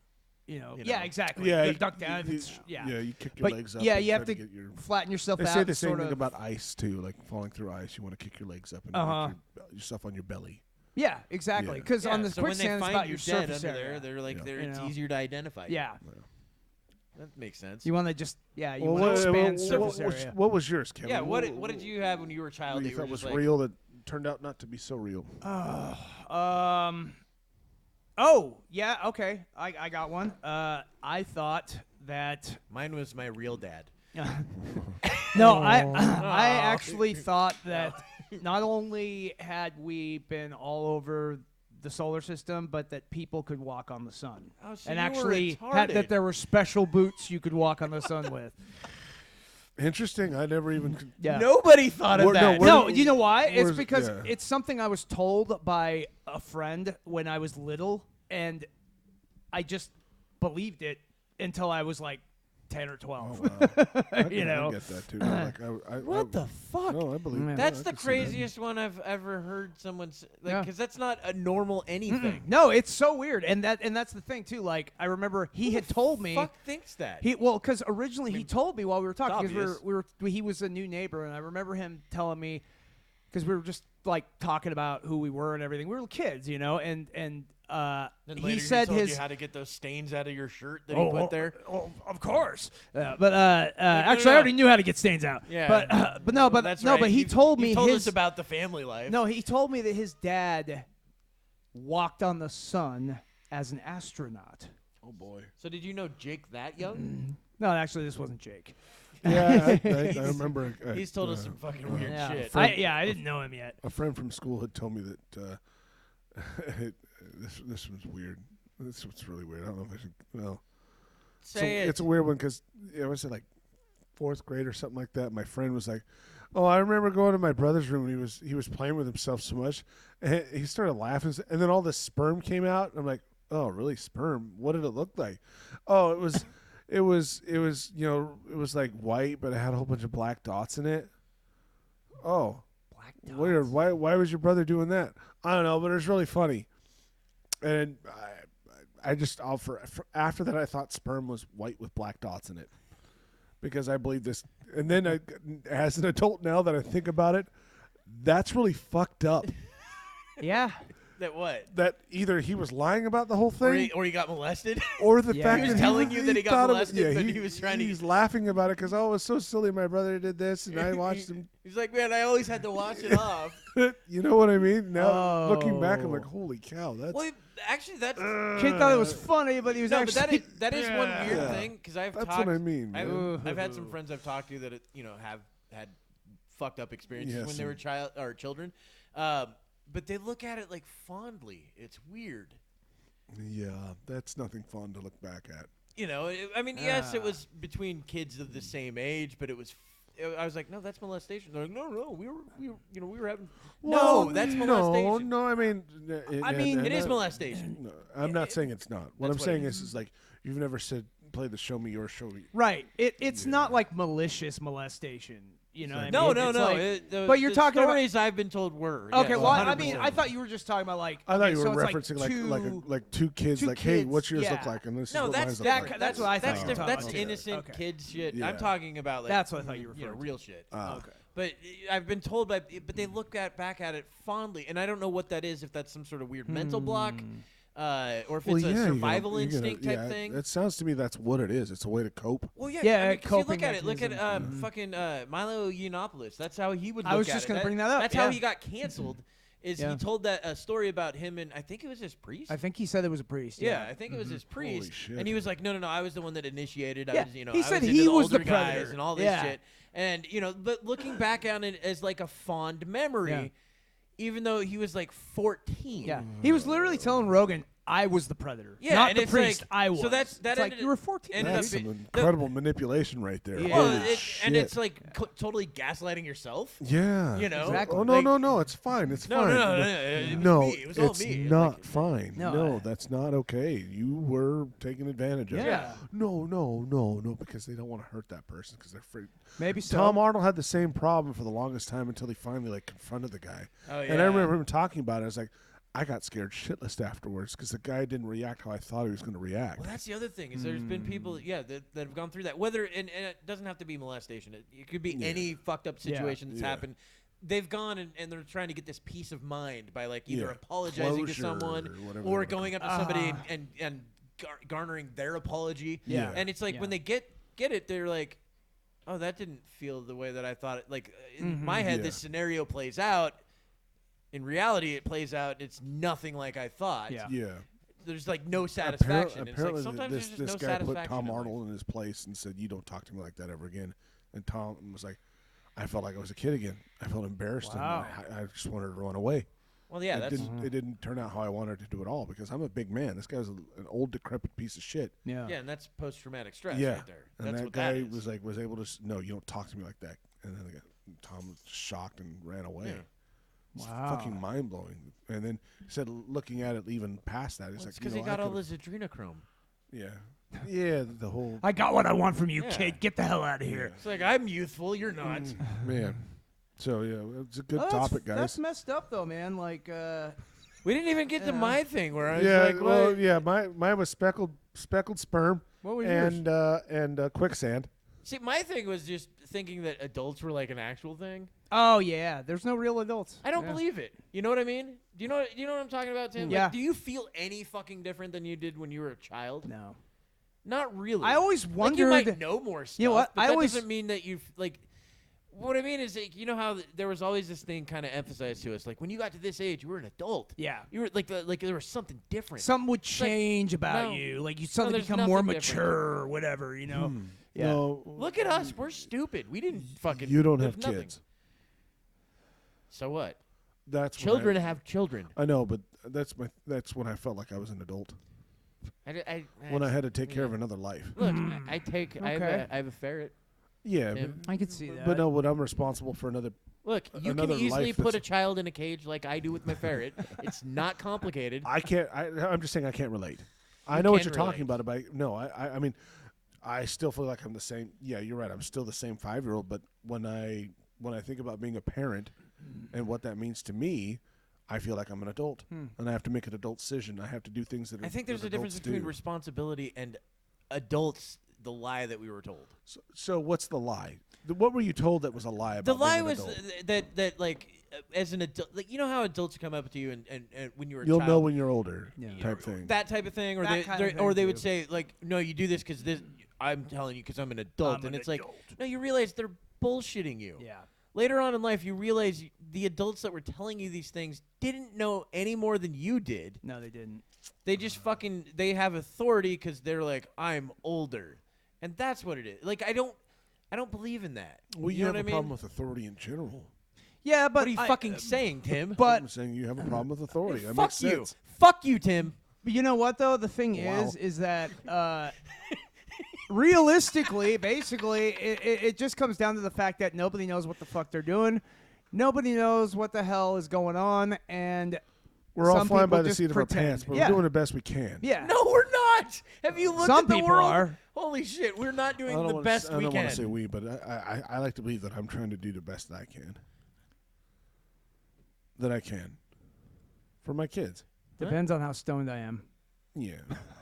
Yeah, exactly. Yeah, You duck down. yeah, you kick your But legs up. yeah, and you have try to get your. flatten yourself They out. say and the same sort thing of- about ice too, like falling through ice. You want to kick your legs up and get yourself on your belly. Yeah, exactly. Yeah. Because on the so when they quicksand, it's find about you your dead surface under area. there, they're like, Yeah. it's easier to identify. Yeah. That makes sense. You want to just you Well, want to expand surface area. what was yours, Kevin? Yeah, what did you have when you were a child What that you you were thought was just like, real that turned out not to be so real? Oh, yeah, okay. I got one. I thought that mine was my real dad? No, I actually thought that not only had we been all over the solar system, but that people could walk on the sun. Oh, so and you were actually retarded. that there were special boots you could walk on the sun with. Interesting. I never even. Yeah. Nobody thought of Where- no, that. where- No, you know why? It's where's- because yeah. it's something I was told by a friend when I was little, and I just believed it until I was like 10 or 12. I know. get that too. Like, What the fuck? No, I believe. Yeah. That's I the can see that. craziest one I've ever heard someone say. Like, Yeah. because that's not a normal anything. No, it's so weird, and that's the thing too. Like I remember he had told me. Fuck thinks that. Because originally he told me while we were talking obvious. because he was a new neighbor, and I remember him telling me because we were just like talking about who we were and everything. We were kids, and Then he later said he told his you how to get those stains out of your shirt that he put there. Oh, of course. But actually, I already knew how to get stains out. Yeah. But he You- told me you told his us about the family life. no. He told me that his dad walked on the sun as an astronaut. Oh boy. So did you know Jake that young? No, actually, this wasn't Jake. Yeah, I remember. He's told us some fucking weird Yeah, shit. I didn't know him yet. A friend from school had told me that this one's weird. This one's really weird. I don't know if I should. Well, Say it. it's a weird one because I was in like fourth grade or something like that. My friend was like, "Oh, I remember going to my brother's room. And he was playing with himself so much, and he started laughing. And then all this sperm came out. And I'm like, oh, really, sperm? What did it look like? Oh, it was." It was like white, but it had a whole bunch of black dots in it. Oh, Black dots. weird. Why was your brother doing that? I don't know, but it was really funny. And I just after that I thought sperm was white with black dots in it because I believe this. And then as an adult now that I think about it, that's really fucked up. Yeah. That what? That either he was lying about the whole thing, Or he got molested? or the Yeah. fact He was that telling you that he got thought molested, but he was trying to- He's laughing about it because it was so silly. My brother did this, and I watched him. He's like, man, I always had to wash it off. You know what I mean? Now looking back, I'm Oh. like, holy cow, that's. Well, actually, that's Kid thought it was funny, but he was no, but actually. that is one weird Yeah. thing because I've That's talked. what I mean. man. I've had some friends I've talked to that have had fucked up experiences Yes, when they were and- children, but they look at it like fondly. It's weird. Yeah, that's nothing fun to look back at. I mean, yes, it was between kids of the same age, but it was. I was like, no, that's molestation. They're like, no, we were having. No, that's molestation. No, I mean, It is molestation. No, I'm not saying it's not. What I'm that's what saying it is like you've never said play the show me your show me. Right. It's not like malicious molestation. You know what I No, mean? no, It's no. like- but you're talking about- stories I've been told were. Okay, yes, well, I 100%. mean, I thought you were just talking about like. I thought okay, you were so it's referencing two, like two kids. two Like, hey, kids, what's yours yeah. look like? And this No, is what that's mine's look that- like. that's what I thought That's you were different. talking That's about. innocent Okay. kid shit. Yeah. I'm talking about like That's what I thought you were referring to. real shit. Okay. But I've been told but they look back at it fondly, and I don't know what that is. If that's some sort of weird mental block, or if it's a survival instinct type thing. It sounds to me that's what it is. It's a way to cope. Well, yeah, Yeah, I mean, 'cause you look coping at it. Look at mechanism. fucking Milo Yiannopoulos. That's how he would. I look was at just it. gonna bring that up, That's how yeah. he got canceled. Is Yeah. he told that story about him and I think it was his priest. I think he said it was a priest. Yeah, I think it was his priest, Holy shit. and he was like, "No, I was the one that initiated. Yeah, I was, he I said was he into was the older guys predator. and all this Yeah. shit." And but looking back on it as like a fond memory, Yeah. even though he was like 14. Yeah. He was literally telling Rogan, "I was the predator, Yeah, not and the it's priest. like- I was." so that It's like ended- you were 14. ended That's up some be- incredible manipulation right there. Yeah. Well, Holy shit. and it's like totally gaslighting yourself. yeah. Exactly. Oh no, Like- no, it's fine. It's No, fine. no, it was No, me. It was all it's me. not Like- fine. No, No, that's not okay. You were taken advantage of. Yeah. No, because they don't want to hurt that person because they're afraid. Maybe so. Tom Arnold had the same problem for the longest time until he finally like confronted the guy. Oh, And I yeah. remember him talking about it. I was like, I got scared shitless afterwards because the guy didn't react how I thought he was going to react. Well, that's the other thing is there's been people, that have gone through that. Whether and it doesn't have to be molestation. It could be any fucked up situation that's happened. They've gone and they're trying to get this peace of mind by like either apologizing to someone or going up to somebody and garnering their apology. Yeah. And it's like when they get it, they're like, oh, that didn't feel the way that I thought it. Like in my head, this scenario plays out. In reality, it plays out. It's nothing like I thought. Yeah. There's like no satisfaction. Apparently, it's like sometimes this there's just no guy put satisfaction. Tom Arnold in his place and said, "You don't talk to me like that ever again." And Tom was like, "I felt like I was a kid again. I felt embarrassed Wow. and I just wanted to run away." Well, yeah, it didn't turn out how I wanted to do at all because I'm a big man. This guy's an old, decrepit piece of shit. Yeah. yeah, and that's post-traumatic stress Yeah, right there. and That's that what guy that is. was able to no, you don't talk to me like that. And then Tom was shocked and ran away. Yeah. It's Wow. fucking mind blowing. And then he said, looking at it even past that, he's like, because he got all his adrenochrome. yeah, the whole I got what I want from you, Yeah. kid. Get the hell out of here. It's like I'm youthful, you're not. man. So yeah, it's a good Oh, topic, guys. That's messed up, though, man. Like, We didn't even get to my thing where I was Yeah, like, well, what? yeah, mine was speckled sperm what was yours? and quicksand. See, my thing was just thinking that adults were like an actual thing. Oh yeah, there's no real adults. I don't Yeah. believe it. You know what I mean? Do you know what I'm talking about, Tim? Yeah. Like, do you feel any fucking different than you did when you were a child? No. Not really. I always Like, wondered. you might know more stuff. You know what? But I that always- doesn't mean that you've like. What I mean is, like, you know how there was always this thing kind of emphasized to us, like when you got to this age, you were an adult. Yeah. You were like there was something different. Something would like, change about no. you, like you suddenly there's become more nothing different. mature or whatever, you know. Yeah. No, Look at us. We're stupid. We didn't fucking. you don't there's have nothing. kids. So what? That's Children have children. I know, but that's when I felt like I was an adult. When I had to take care of another life. Look, I take. Okay. I have a ferret. Yeah, Tim. I could see that. but no, but I'm responsible for another. Look, you can Another easily life put a that's- child in a cage like I do with my ferret. It's not complicated. I can't. I'm just saying I can't relate. I You know what can you're talking relate. about. But no, I mean, I still feel like I'm the same. Yeah, you're right. I'm still the same 5-year-old. But when I think about being a parent and what that means to me, I feel like I'm an adult, and I have to make an adult decision. I have to do things that I think there's a difference between responsibility and adults. The lie that we were told. So what's the lie? What were you told that was a lie about? The lie being an was adult? that like as an adult, like you know how adults come up to you and when you were a You'll child, know when you're older, Yeah. type thing. that type of thing, or That kind of or thing, they would too. say like, no, you do this because this. I'm telling you because I'm an adult, I'm and an it's adult. like, no, you realize they're bullshitting you. Yeah. Later on in life, you realize the adults that were telling you these things didn't know any more than you did. No, they didn't. They just they have authority because they're like, I'm older, and that's what it is. Like I don't believe in that. Well, you you know have what a I mean? problem with authority in general. Yeah, but What are you fucking saying, Tim? But I'm saying you have a problem with authority. That fuck makes you, sense. fuck you, Tim. you know what though? The thing Wow. is that realistically, basically, it just comes down to the fact that nobody knows what the fuck they're doing. Nobody knows what the hell is going on, and We're all some flying people by the just seat of our pretend. pants, but Yeah. we're doing the best we can. yeah. No, we're not. Have you looked Some at the people world? are. Holy shit, we're not I doing don't the wanna best s- I we don't want can. to say we, but I like to believe that I'm trying to do the best that I can. That I can. For my kids. Depends on how stoned I am. Yeah.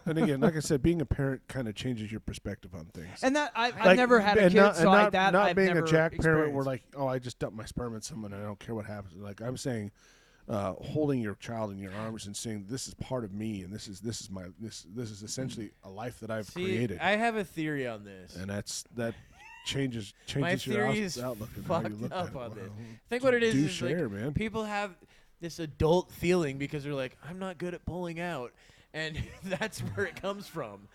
And again, like I said, being a parent kind of changes your perspective on things. And that I've Like, never had a and kid, not, so and I, not, that not I've being never a jack parent where experienced. like, oh, I just dump my sperm in someone and I don't care what happens. Like I'm saying, holding your child in your arms and saying this is part of me and this is essentially a life that I've See, created. I have a theory on this. And that changes My your theory is outlook and how you fucked look up at it. on Wow. this. I think what it is Do is share, like man. people have this adult feeling because they're like, I'm not good at pulling out, and that's where it comes from.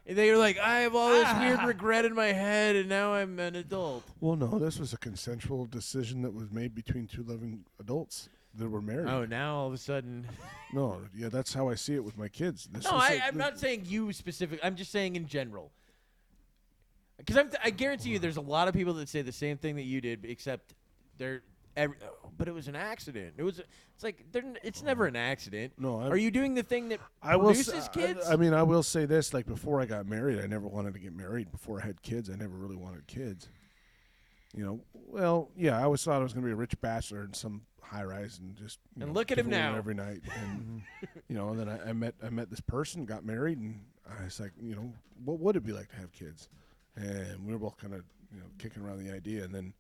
They're like, I have all this weird regret in my head, and now I'm an adult. Well, no, this was a consensual decision that was made between two loving adults that were married. Oh, now all of a sudden. No, yeah, that's how I see it with my kids. This No, was I'm not saying you specific. I'm just saying in general. Because I guarantee you, there's a lot of people that say the same thing that you did, except they're. But it was an accident. It's like it's never an accident. No, Are you doing the thing that I will. produces kids? I mean, I will say this: like before I got married, I never wanted to get married. Before I had kids, I never really wanted kids. Well, yeah, I always thought I was going to be a rich bachelor in some high rise and just look at him give away now every night. And and then I met this person, got married, and I was like, what would it be like to have kids? And we were both kind of kicking around the idea, and then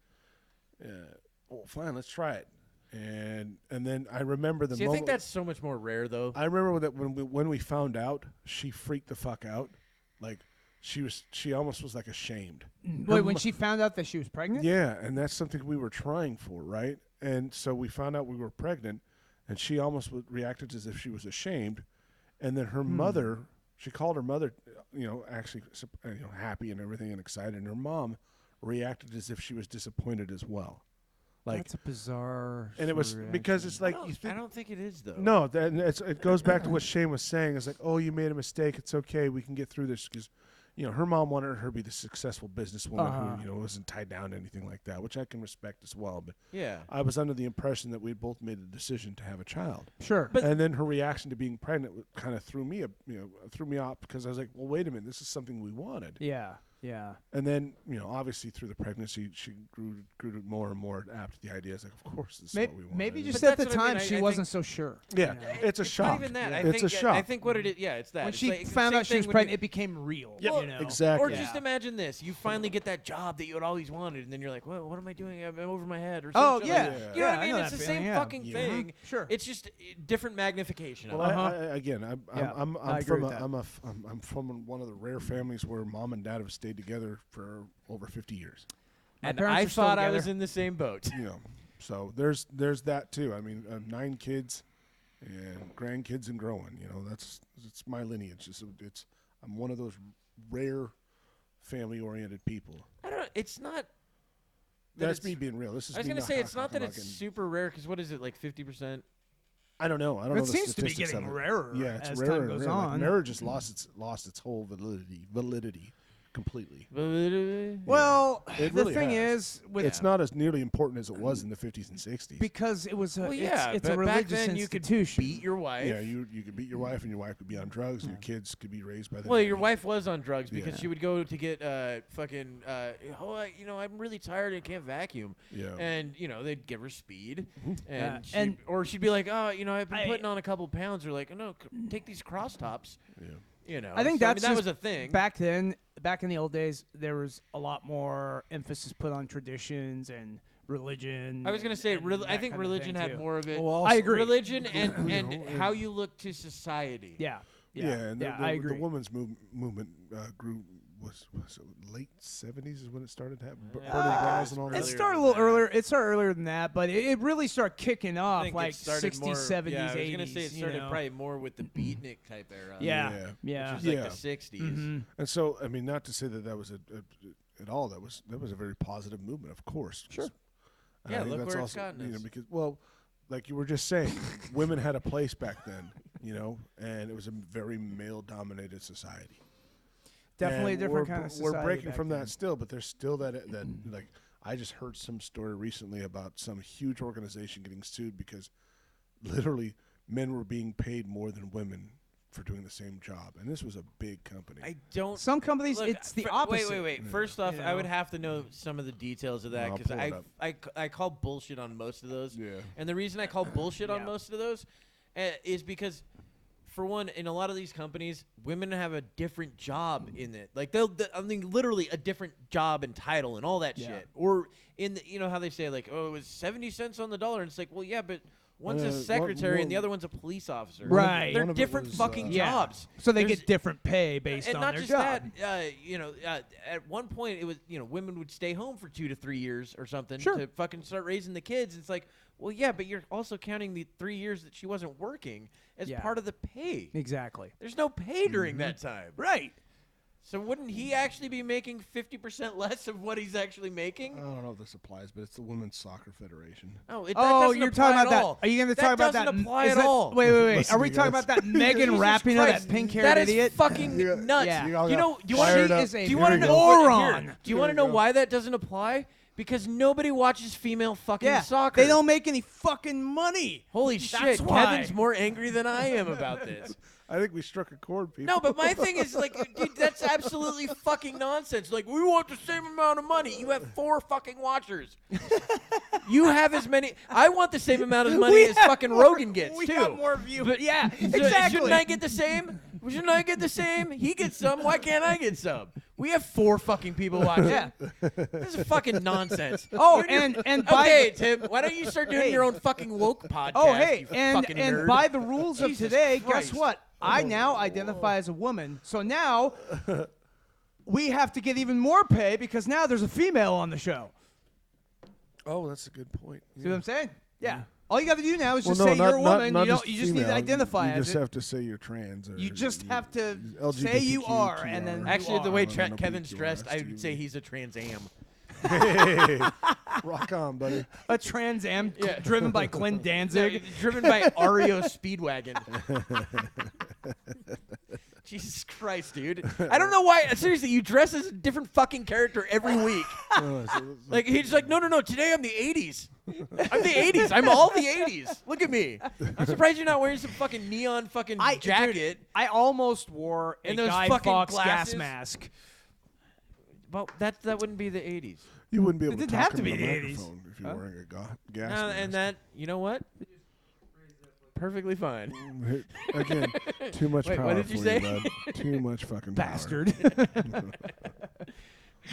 well, fine, let's try it. And then I remember the See, moment. I think that's so much more rare, though. I remember that when we found out, she freaked the fuck out. Like she almost was like ashamed. Wait, when she found out that she was pregnant? Yeah, and that's something we were trying for, right? And so we found out we were pregnant, and she almost reacted as if she was ashamed. And then her mother, she called her mother, actually, happy and everything and excited. And her mom reacted as if she was disappointed as well. Like, that's a bizarre. And it was because it's like I don't think it is though. No, it goes back to what Shane was saying. It's like, oh, you made a mistake. It's okay. We can get through this because. Her mom wanted her to be the successful businesswoman who, wasn't tied down to anything like that, which I can respect as well. But yeah, I was under the impression that we both made the decision to have a child. Sure. And then her reaction to being pregnant kind of threw me off because I was like, well, wait a minute, this is something we wanted. Yeah. Yeah. And then, obviously through the pregnancy, she grew to more and more apt to the idea. It's like, of course, this is what we wanted. Maybe just But at the that's what I time mean. she I wasn't think- so sure. Yeah, it's a shock. Not even that. I It's think a shock. I think what it is. Yeah, it's that. When It's she like the found same out she was thing when pregnant, it became real. Yep, you know? exactly. Or Yeah. just imagine this: you finally get that job that you had always wanted, and then you're like, "Well, what am I doing? I'm over my head." Or Oh, something. yeah. Like, Yeah. you know what Yeah, I mean? I know It's that the feeling, same yeah. fucking Yeah. thing. Sure. It's just different magnification. Well, of it. I agree with that. I'm from one of the rare families where mom and dad have stayed together for over 50 years. My And parents I are still thought I was together. in the same boat. So there's that too. I mean, 9 kids and grandkids and growing. It's my lineage. I'm one of those rare family-oriented people. I don't. It's not. that That's it's- me being real. This is I was me gonna say it's not that talking it's about super rare. Because what is it, like 50%? I don't know. I don't know It the seems to be statistics getting of it. rarer Yeah, it's as rarer time and goes rarer. Like, on. marriage has lost its whole validity completely. Well, It the really thing has. is, with It's not as nearly important as it was in the 50s and 60s. because it was a, Well, yeah, it's but a religious back then you could institution. beat your wife. Yeah, you could beat your wife, and your wife could be on drugs, and your kids could be raised by the. Well, your wife was on drugs because Yeah. she would go to get I'm really tired and can't vacuum. Yeah. And they'd give her speed, Yeah, and and- or she'd be like, oh, I've been I- putting on a couple pounds. Or like, no, take these cross tops. Yeah. I think So, that's that just was a thing. back then. Back in the old days, there was a lot more emphasis put on traditions and religion. I was gonna say, and I that think kind of religion thing, had too. more of it. Well, I agree. Religion and know, how you look to society. Yeah. And I agree. The women's movement grew. Was it late 70s is when it started to happen? Burning think bras it and all was that. It earlier started a than little that. earlier. It started earlier than that, but it really started kicking I off think like it started 60s, more, 70s, yeah, I was 80s. gonna say it started probably more with the beatnik type era. Yeah. Yeah. Yeah. Which was Yeah. like the 60s. Mhm. And so, I mean, not to say that was at all. That was a very positive movement, of course. Sure. And Yeah, I think look that's where it's also, gotten us. because like you were just saying, women had a place back then, and it was a very male-dominated society. Definitely And a different we're, kind of society. We're breaking back from then. that still, but there's still that like I just heard some story recently about some huge organization getting sued because literally men were being paid more than women for doing the same job, and this was a big company. I don't. Some companies, Look, it's the wait, opposite. wait. First off, You I would know? have to know some of the details of that I'll because pull it up. I call bullshit on most of those. Yeah. And the reason I call bullshit on Yeah. most of those is because, for one, in a lot of these companies, women have a different job in it. Like I mean, literally a different job and title and all that Yeah. shit. Or in the, how they say like, oh, it was 70 cents on the dollar, and it's like, well, yeah, but. One's a one- secretary and one- the other one's a police officer. Right. They're One of it different was, fucking Yeah. jobs. So they There's- get different pay based and on not their just job. that, at one point it was, women would stay home for 2 to 3 years or something Sure. to fucking start raising the kids. It's like, well, yeah, but you're also counting the 3 years that she wasn't working as Yeah. part of the pay. Exactly. There's no pay during that time. Right. So wouldn't he actually be making 50% less of what he's actually making? I don't know if this applies, but it's the Women's Soccer Federation. Oh, that Oh, doesn't you're apply talking at about all. that? Are you going to talk about that? Doesn't apply is at that- all. Wait. Listen, Are we you talking talking guys. about that Megan Jesus Rapinoe, Christ, that pink-haired that is idiot? fucking Yeah. nuts. Yeah. You all Do you got know? Do you want fired to up. is a do you want to Here we know? go. moron. Do you want to know why that doesn't apply? Because nobody watches female fucking soccer. They don't make any fucking money. Holy That's shit, why. Kevin's more angry than I am about this. I think we struck a chord, people. No, but my thing is, like, dude, that's absolutely fucking nonsense. Like, we want the same amount of money. You have 4 fucking watchers. You have as many. I want the same amount of money as fucking Rogan gets, we too. got more views. But Yeah, Shouldn't exactly. I get the same? Shouldn't I get the same? He gets some. Why can't I get some? We have 4 fucking people watching. Yeah. This is fucking nonsense. Oh, and by Okay, Tim, why don't you start doing your own fucking woke podcast? Oh, hey, you and fucking nerd. by the rules of Jesus today, Christ. guess what? I now identify as a woman. So now we have to get even more pay because now there's a female on the show. Oh, that's a good point. See what I'm saying? Yeah. All you got to do now is Well, just no, say not- you're a not- woman. not You just need to female. identify You as just it. have to say you're trans. Or You just have to LGBTQ, say you are, and then Actually, you the way are. I don't know Kevin's PQRS, dressed, I would Steve. say he's a Trans Am. Hey, rock on, buddy. A Trans Am Yeah. driven by Glenn Danzig. Driven by Ario Speedwagon. Jesus Christ, dude. I don't know why. Seriously, you dress as a different fucking character every week. Like, he's like, no, today I'm the 80s. I'm the 80s. I'm all the 80s. Look at me. I'm surprised you're not wearing some fucking neon fucking jacket. Dude, I almost wore a And those Guy fucking Fawkes glasses. gas mask. But that wouldn't be the 80s. You wouldn't be able It to didn't talk have to into be the the 80s. microphone if you were wearing a gas And mask. that, you know what? Perfectly fine. Again, too much Wait, power what did you for say? bud. Too much fucking Bastard.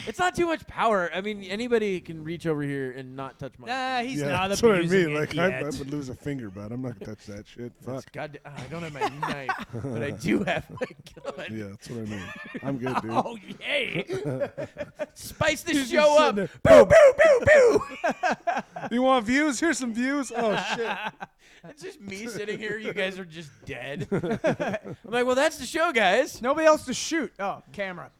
It's not too much power. I mean, anybody can reach over here and not touch my. Nah, he's Yeah, not that's what I abusing mean. it Like yet. I would lose a finger, but I'm not gonna touch that shit. That's Fuck. God, I don't have my knife, but I do have my gun. Yeah, that's what I mean. I'm good, dude. Oh, yay. Spice the He's just show up. sitting Boo, boo, boo, boo. You want views? Here's some views. Oh shit. It's just me sitting here. You guys are just dead. I'm like, well, that's the show, guys. Nobody else to shoot. Oh, camera.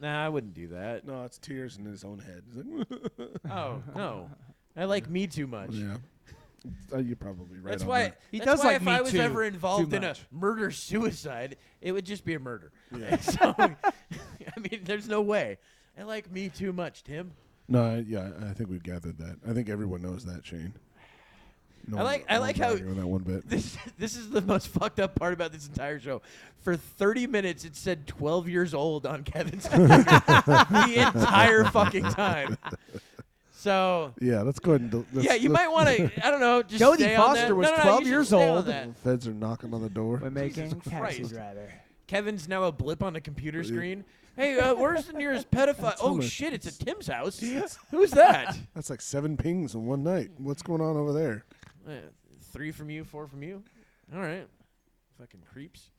Nah, I wouldn't do that. No, it's tears in his own head. He's like, Oh, no. I like me too much. yeah. You're probably right. That's on why. that. He That's does why like if Me I was Too ever involved too in a much. murder-suicide, it would just be a murder. Yeah. So, I mean, there's no way. I like me too much, Tim. No, I think we've gathered that. I think everyone knows that, Shane. No I like how on that one bit. this is the most fucked up part about this entire show. For 30 minutes, it said 12 years old on Kevin's the entire fucking time. So Yeah, let's go ahead and. yeah, you might want to. I don't know. Just Jodie stay on Foster that. was No, 12 you should years stay on old. that. Feds are knocking on the door. We're making Jesus Taxi Christ. Driver. Kevin's now a blip on the computer screen. Hey, where's the nearest pedophile? Oh almost- shit, it's at Tim's house. Who's that? That's like 7 pings in one night. What's going on over there? 3 from you, 4 from you. All right, fucking creeps.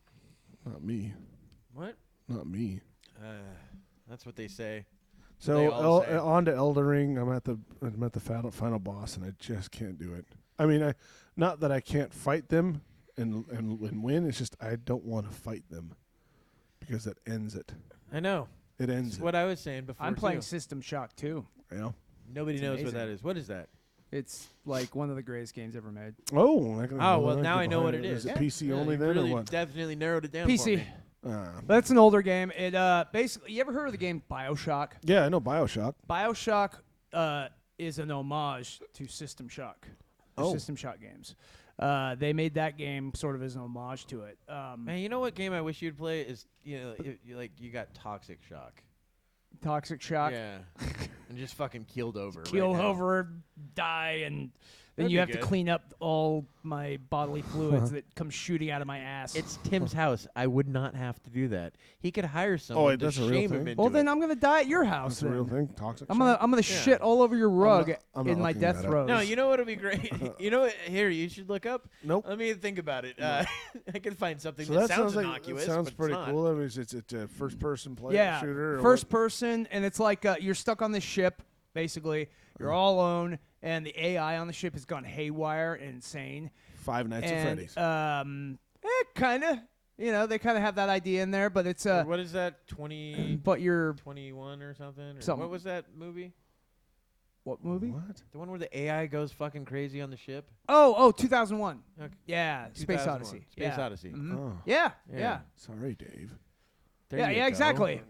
Not me. What? Not me. That's what they say. So They all say. on to Eldering. I'm at the final boss, and I just can't do it. I mean, not that I can't fight them and win. It's just I don't want to fight them because that ends it. I know. It ends That's it. what I was saying before. I'm playing too. System Shock 2. You know? Nobody knows what amazing. that is. What is that? It's like one of the greatest games ever made. Oh, well, now I know what it is. Is it Yeah. PC Yeah, only you then, really or what? definitely narrowed it down. PC. For me. That's an older game. It basically, you ever heard of the game BioShock? Yeah, I know BioShock. BioShock is an homage to System Shock. The Oh. System Shock games. They made that game sort of as an homage to it. Man, you know what game I wish you'd play is you got Toxic Shock. Toxic Shock. Yeah, and just fucking keeled over. Keel right now. over, die, and then That'd you be have to good. clean up all my bodily fluids that come shooting out of my ass. It's Tim's house. I would not have to do that. He could hire someone to that's a real shame him thing? into well, then it. I'm gonna die at your house. That's a real then. thing. Toxic. I'm gonna Yeah. shit all over your rug I'm not in my looking death that up. throes. No, you know what would be great? You know what? Here, you should look up. Nope. Let me think about it. I can find something So that that sounds sounds like innocuous. that sounds but pretty it's not. cool. I mean, it's a first-person play yeah, shooter. Or first what? person, and it's like you're stuck on this ship. Basically, you're all alone, and the AI on the ship has gone haywire and insane. Five Nights at And Freddy's. kind of, they kind of have that idea in there, but it's What is that? 20, but you're 21 or something? Or Something. What was that movie? what movie? What? The one where the AI goes fucking crazy on the ship? Oh, 2001. Okay. Yeah, Space 2001. Odyssey. Space Yeah. Odyssey. Mhm. Oh, Yeah, Yeah. yeah. sorry, Dave. There Yeah, you yeah, go. exactly.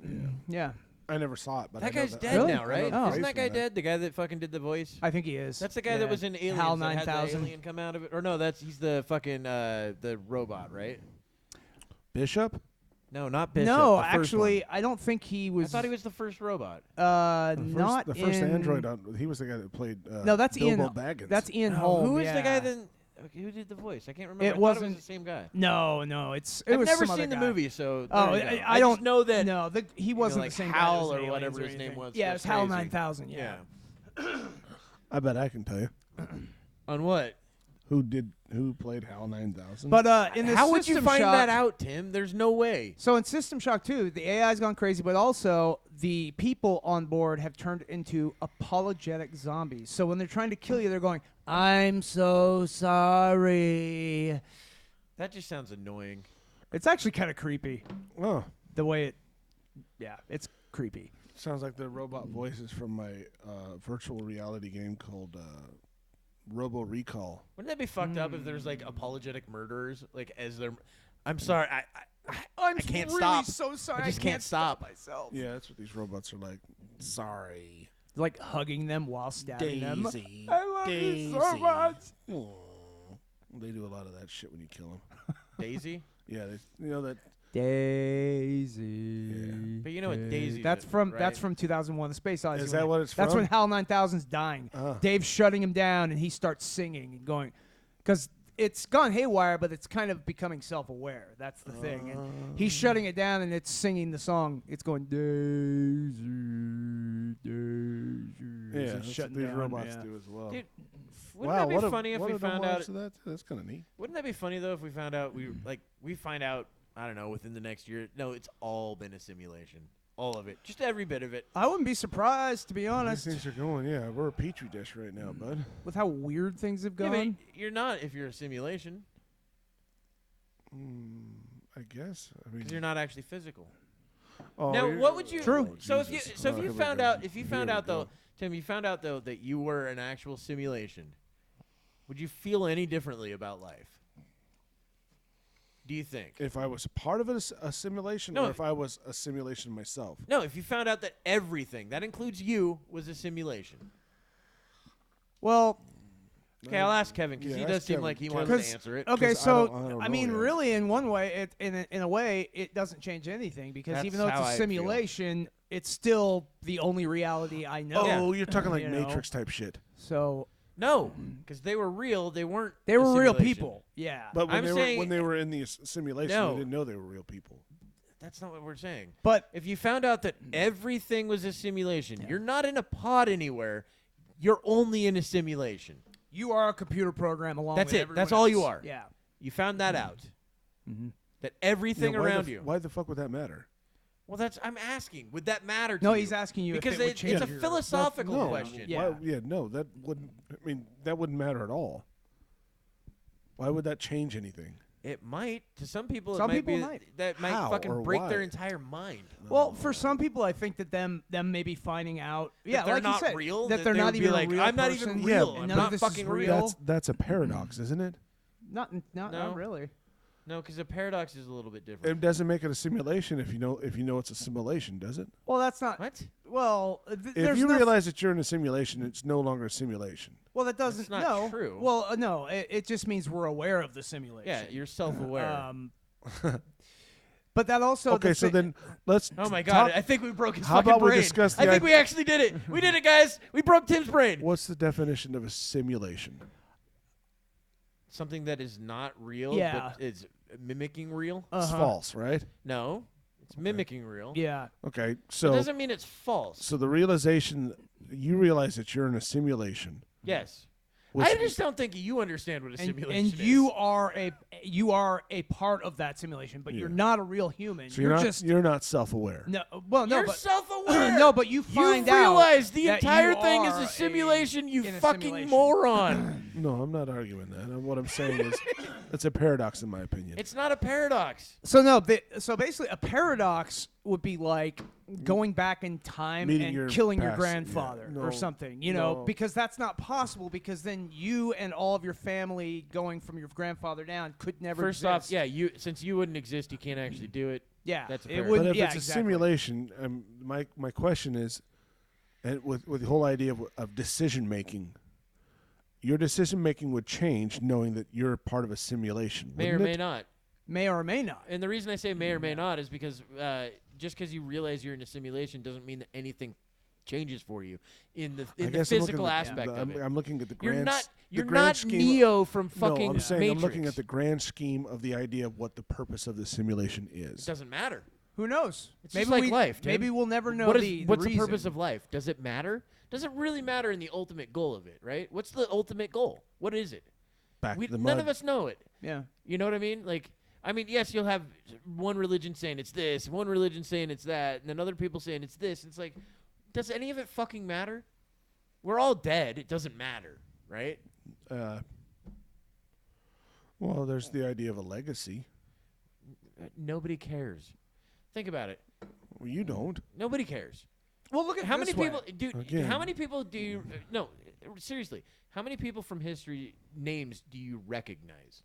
Yeah. I never saw it, but That I know guy's that. dead Really? now, right? I know the Isn't face that guy from dead? The guy that fucking did the voice? I think he is. That's the guy Yeah. that was in Aliens. HAL that had 9000. the alien come out of it. Or no, he's the fucking the robot, right? Bishop. No, not Bishop. No, the first actually, one. I don't think he I was. thought he was the first robot. Not The first in, android. He was the guy that played. No, that's Bilbo Ian. Baggins. That's Ian No, Holm. who is the guy yeah. then? Okay, who did the voice? I can't remember. It I thought it wasn't- was the same guy. No, it I've was never some other seen the guy. movie, so Oh, there you go. I just don't know that. No, he wasn't like the same Hal guy that was or in Aliens whatever or his name anything. was. Yeah, was it's HAL crazy. 9000. Yeah. I bet I can tell you On what? who played HAL 9000. But in the How would you System find Shock, that out, Tim? There's no way. So in System Shock 2, the AI's gone crazy, but also the people on board have turned into apologetic zombies. So when they're trying to kill you, they're going, "I'm so sorry." That just sounds annoying. It's actually kind of creepy. Oh, The way it's creepy. sounds like the robot voices from my virtual reality game called Robo Recall. Wouldn't that be fucked up if there's like apologetic murderers, like as their? I'm sorry, I can't really stop. so sorry. I just can't stop. myself. Yeah, that's what these robots are like. Sorry, Like hugging them while stabbing them. Daisy. I love you so much. Aw. They do a lot of that shit when you kill them. Daisy. Yeah, you know that. Daisy. But you know what Daisy That's is, from right? that's from 2001: The Space Odyssey. Is that what it's That's from? when HAL 9000's dying. Dave's shutting him down, and he starts singing and going, because it's gone haywire, but it's kind of becoming self-aware. That's the thing. And he's shutting it down, and it's singing the song. It's going Daisy, Daisy. Yeah, It's that's what shutting these down, robots yeah. do as well. Dude, wouldn't that be funny if what we a found homage out? to that? That's kind of neat. Wouldn't that be funny though if we found out we find out, I don't know, within the next year? No, it's all been a simulation. All of it, just every bit of it. I wouldn't be surprised, to be These honest, things are going. Yeah, we're a petri dish right now, bud. with how weird things have Yeah, gone. but you're not if you're a simulation I guess. I mean, because you're not actually physical. oh, Now, you're- what would you? True. Oh, So if Jesus. you Oh, here we found go. out Here we though, go. Tim, you found out though that you were an actual simulation, would you feel any differently about life? Do you think? If I was part of a simulation, No. or if I was a simulation myself. No, if you found out that everything, that includes you, was a simulation. Well, Okay, I'll ask Kevin because Yeah, he does ask seem Kevin. like he Kevin- wants to 'Cause- answer it. okay, 'Cause so I don't I know mean, yet. really, in one way, in a way, it doesn't change anything because That's even though it's how a I feel. simulation, it's still the only reality I know. Oh, you're talking like You know? Matrix type shit. So No, because they were real. They weren't. they a were real simulation. people. Yeah, But when I'm they saying- when they were in the simulation, No. they didn't know they were real people. That's not what we're saying. but If you found out that everything was a simulation, you're not in a pod anywhere. You're only in a simulation. you are a computer program along That's with it. everyone That's all you else. are. Yeah. You found that out. Mm-hmm. That everything Yeah, why around the, you. Why the fuck would that matter? Well, I'm asking. Would that matter to No, you? he's asking you because if it would it's change a your- philosophical no. question. Yeah. Why, no, that wouldn't. I mean, that wouldn't matter at all. Why would that change anything? It might. To some people, Some it might people be might. that might How fucking or break their why? entire mind. Well, for some people, I think that them maybe finding out, yeah, they're like not you said, real, that that they're they not would be even like, a real I'm not person, even real. I'm and not none of this is fucking real. real. That's a paradox, isn't it? Not No. really. No, because a paradox is a little bit different. It doesn't make it a simulation if you know it's a simulation, does it? Well, that's not. What? Well, If there's you noth- realize that you're in a simulation, it's no longer a simulation. well, that doesn't. not no. true. Well, no. It just means we're aware of the simulation. Yeah, you're self-aware. But that also. Okay, the so thi- then let's. oh my talk- god! I think we broke his How fucking about we brain. discuss the I think id- we actually did it. We did it, guys. We broke Tim's brain. What's the definition of a simulation? Something that is not real, Yeah. but is mimicking real. It's false, right? No, it's mimicking real. Yeah. Okay, It so doesn't mean it's false. so the realization you realize that you're in a simulation. Yes. Which- I just don't think you understand what a And, simulation and is. you are a part of that simulation, but you're Yeah. not a real human. So you're not self-aware. no. Well, no, You're but self-aware. no, but you find you out realize the that entire you thing is are a simulation, you in a fucking simulation. moron. No, I'm not arguing that. What I'm saying is, it's a paradox in my opinion. It's not a paradox. So no, so basically, a paradox would be like going back in time Meeting and your killing your past- grandfather yeah. or No, something, no. because that's not possible. Because then you and all of your family going from your grandfather down could never First exist. off, yeah, since you wouldn't exist, you can't actually do it. Yeah, That's it fair. would. But if Yeah, it's a exactly. simulation, my question is, and with the whole idea of decision making, your decision making would change knowing that you're part of a simulation. May or wouldn't may it? not. May or may not. And the reason I say may or may not is because just because you realize you're in a simulation doesn't mean that anything changes for you in the I guess I'm looking physical at aspect of it. I'm looking at the You're grand. not the you're grand not scheme. Neo from fucking No, I'm saying Matrix. I'm looking at the grand scheme of the idea of what the purpose of the simulation It is. doesn't matter. Who knows? It's just like life, Tim. Maybe we'll never know What is, the what's reason. the purpose of life? Does it matter? Does it really matter in the ultimate goal of it, right? What's the ultimate goal? What is it? Back to the None mud. of us know it. Yeah. You know what I mean? Like, I mean, yes, you'll have one religion saying it's this, one religion saying it's that, and then other people saying it's this. It's like, does any of it fucking matter? We're all dead. It doesn't matter, right? Well, there's the idea of a legacy. Nobody cares. Think about it. Well, you don't. Nobody cares. Well, look at How this many way. people, dude? Again. How many people do you? No, seriously. How many people from history names do you recognize?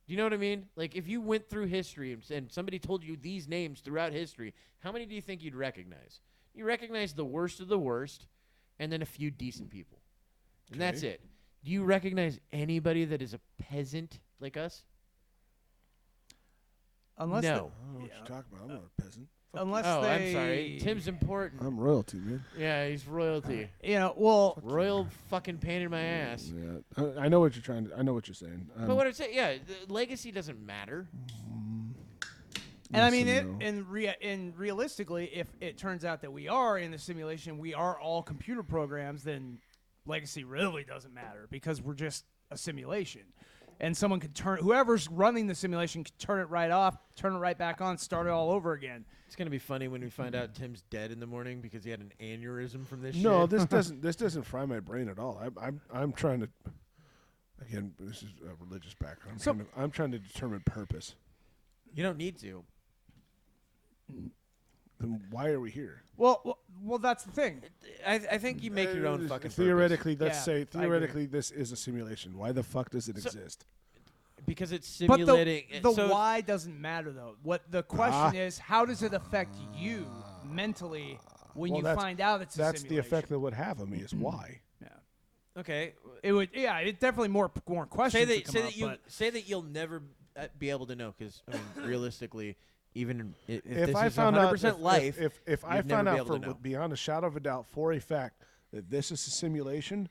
Do you know what I mean? Like, if you went through history and somebody told you these names throughout history, how many do you think you'd recognize? You recognize the worst of the worst, and then a few decent people, and that's Okay. it. Do you recognize anybody that is a peasant like us? Unless No. I don't know what you're talking about. I'm not a peasant. unless Oh, they, I'm sorry. Tim's important. I'm royalty, man. Yeah, he's royalty. well, Royal fucking pain in my ass. Yeah, I know what you're trying to. I know what you're saying. But what I'm saying, yeah, the legacy doesn't matter. and I yes mean, and no. and realistically, if it turns out that we are in the simulation, we are all computer programs, then legacy really doesn't matter because we're just a simulation. And someone could whoever's running the simulation could turn it right off, turn it right back on, start it all over again. It's gonna be funny when we find out Tim's dead in the morning because he had an aneurysm from this No, shit. this doesn't fry my brain at all. I'm trying to. Again, this is a religious background. I'm trying to determine purpose. You don't need to. Then why are we here? Well, that's the thing. I think you make your own fucking Theoretically, purpose. let's Yeah, say I agree. theoretically this is a simulation. Why the fuck does it exist? Because it's But simulating. the so why doesn't matter though. What the question is, how does it affect you mentally when Well, you that's- find out it's a That's the simulation? effect that would have on me is why. Yeah. okay. It would. Yeah. It definitely more questions. Say that you'll never be able to know because I mean, realistically, even if this If I is found 100% out life, if I you'd found never be out able to know. beyond a shadow of a doubt for a fact that this is a simulation,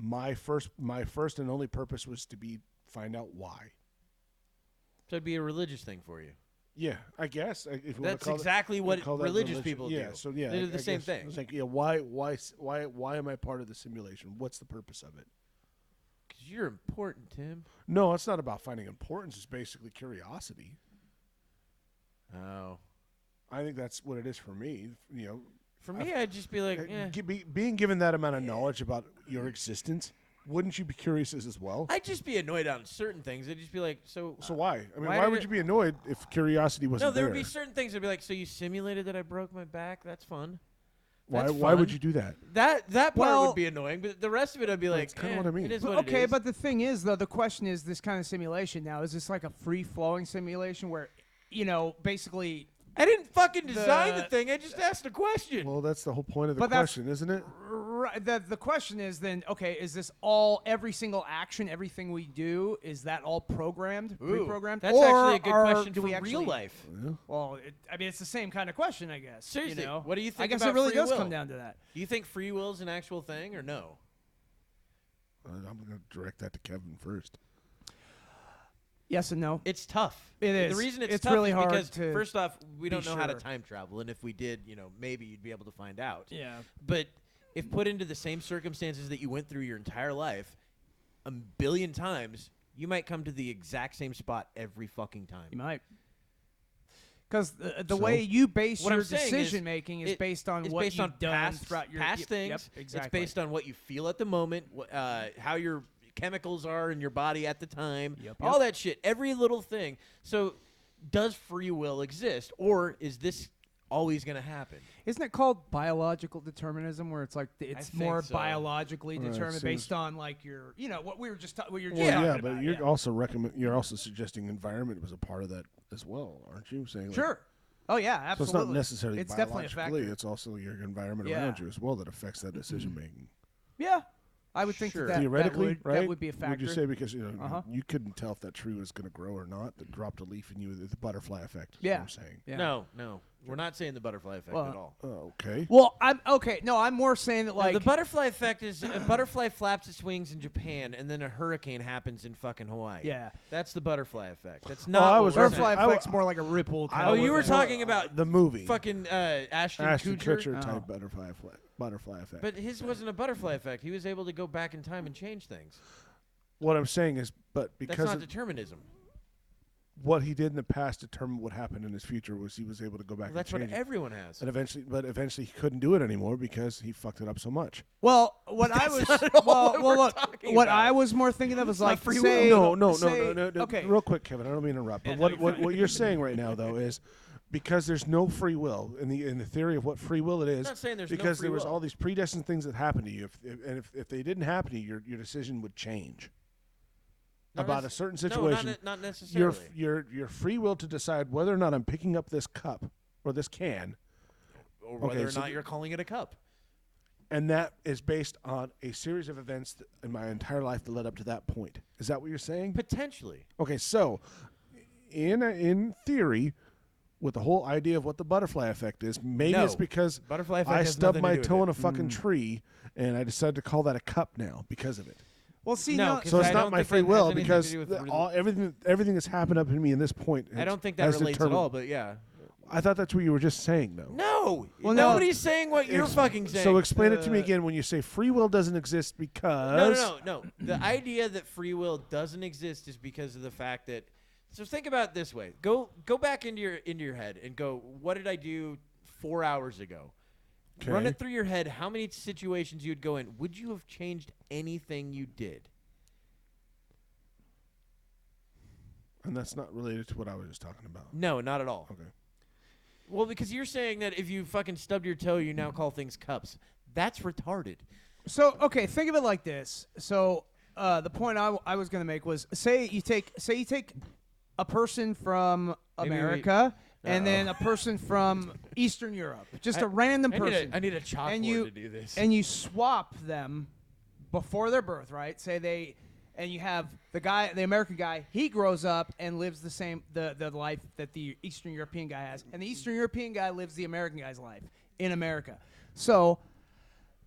my first and only purpose was to find out why. so it'd be a religious thing for you. Yeah, I guess. If you wanna That's call exactly you what call that religious religion. people Yeah, do. so yeah, They do the I same guess thing. It's like, yeah, why am I part of the simulation? What's the purpose of it? Because you're important, Tim. No, it's not about finding importance. It's basically curiosity. Oh. I think that's what it is for me. You know, For me, I'd just be like, being given that amount of knowledge about your existence, wouldn't you be curious as well? I'd just be annoyed on certain things. I'd just be like, so why? I mean, why why did would it- you be annoyed if curiosity no, wasn't there there? would be certain things that'd be like, so you simulated that I broke my back? That's fun. why? That's Why would fun. you do that? That part Well- would be annoying, but the rest of it, I'd be like, That's kinda what I mean. It is But what okay, it is. but the thing is, though, the question is, this kind of simulation now is this like a free flowing simulation where, basically. I didn't fucking design the the- thing. I just asked a question. Well, that's the whole point of the But that's- question, isn't it? Right, the question is then, okay, is this every single action, everything we do, is that all programmed, pre-programmed? That's or actually a good are- question do for we actually, real life. Well, it's the same kind of question, I guess. Seriously, you know? what do you think I guess about it really free does will? come down to that. Do you think free will is an actual thing or no? I'm going to direct that to Kevin first. Yes and no. It's tough. It is. The reason it's It's tough really is hard because, to first off, we don't be know how to sure. time travel, and if we did, maybe you'd be able to find out. Yeah. But if put into the same circumstances that you went through your entire life, a billion times, you might come to the exact same spot every fucking time. You might. Because the So? way you base What your I'm saying is decision making is based on It's what based you've on done past throughout your past things. Yep, exactly. It's based on what you feel at the moment, how your chemicals are in your body at the time, Yep. all that shit, every little thing. So, does free will exist, or is this always going to happen? Isn't it called biological determinism, where it's like it's think more so. biologically Well, it determined seems- based on like what we were just what you're just Well, talking yeah, about. but you're also suggesting environment was a part of that as well, aren't you? Saying Sure. Oh yeah, So absolutely. it's not necessarily It's definitely a biologically. factor. It's also your environment Yeah. around you as well that affects that decision making. Yeah, I would think Sure. that Theoretically, that right? would be a factor. Would you say because Uh-huh. you couldn't tell if that tree was going to grow or not? That dropped a leaf in you, the butterfly effect. Is Yeah. what I'm saying. Yeah. No, we're not saying the butterfly effect Well, at all. Oh, okay. Well, I'm okay. No, I'm more saying that like The butterfly effect is a butterfly flaps its wings in Japan, and then a hurricane happens in fucking Hawaii. yeah, That's the butterfly effect. That's I not. was what we're butterfly saying. effect's more like a ripple. Kind Oh, of you were thing. talking about The movie. fucking Ashton Kutcher. Kutcher type Oh. butterfly effect. But his wasn't a butterfly effect. He was able to go back in time and change things. what I'm saying is, but That's because not of determinism. what he did in the past determined what happened in his future, was he was able to go back That's and what change it. everyone has. And eventually he couldn't do it anymore because he fucked it up so much. Well, what I was not at all what we're look, talking what about. I was more thinking of was not like free say, will. No. say- No. Okay, Real quick, Kevin. I don't mean to interrupt. But what you're saying right now, though, is because there's no free will in the theory of what free will it is. I'm not saying there's no because free there was will. all these predestined things that happened to you. If they didn't happen to you, your decision would change Not about nec- a certain No, situation. not necessarily. Your free will to decide whether or not I'm picking up this cup or this can, or whether okay, or so not you're calling it a cup. and that is based on a series of events in my entire life that led up to that point. Is that what you're saying? Potentially. Okay, so in theory, with the whole idea of what the butterfly effect is, maybe No. it's because Butterfly effect I has stubbed nothing to my do with toe it. on a fucking tree, and I decided to call that a cup now because of it. well, see, No, no, 'cause So it's I not don't my think free that has will anything to because do with everything that's happened up to me in this point. I don't think that has relates at determined- all, but yeah. I thought that's what you were just saying, though. No. Well, no. Nobody's saying what you're fucking saying. So explain it to me again when you say free will doesn't exist because. No. The idea that free will doesn't exist is because of the fact that. So think about it this way. Go back into your head and go, what did I do 4 hours ago? Okay. Run it through your head. How many situations you'd go in? Would you have changed anything you did? And that's not related to what I was just talking about. No, not at all. Okay. Well, because you're saying that if you fucking stubbed your toe, you now call things cups. That's retarded. So okay, think of it like this. So the point I was going to make was say you take a person from Maybe we- America and Uh-oh. then a person from Eastern Europe, just a random person, I need a chalkboard and you to do this. and you swap them before their birth, right? Say they. And you have the American guy. He grows up and lives the life that the Eastern European guy has, and the Eastern European guy lives the American guy's life in America. So,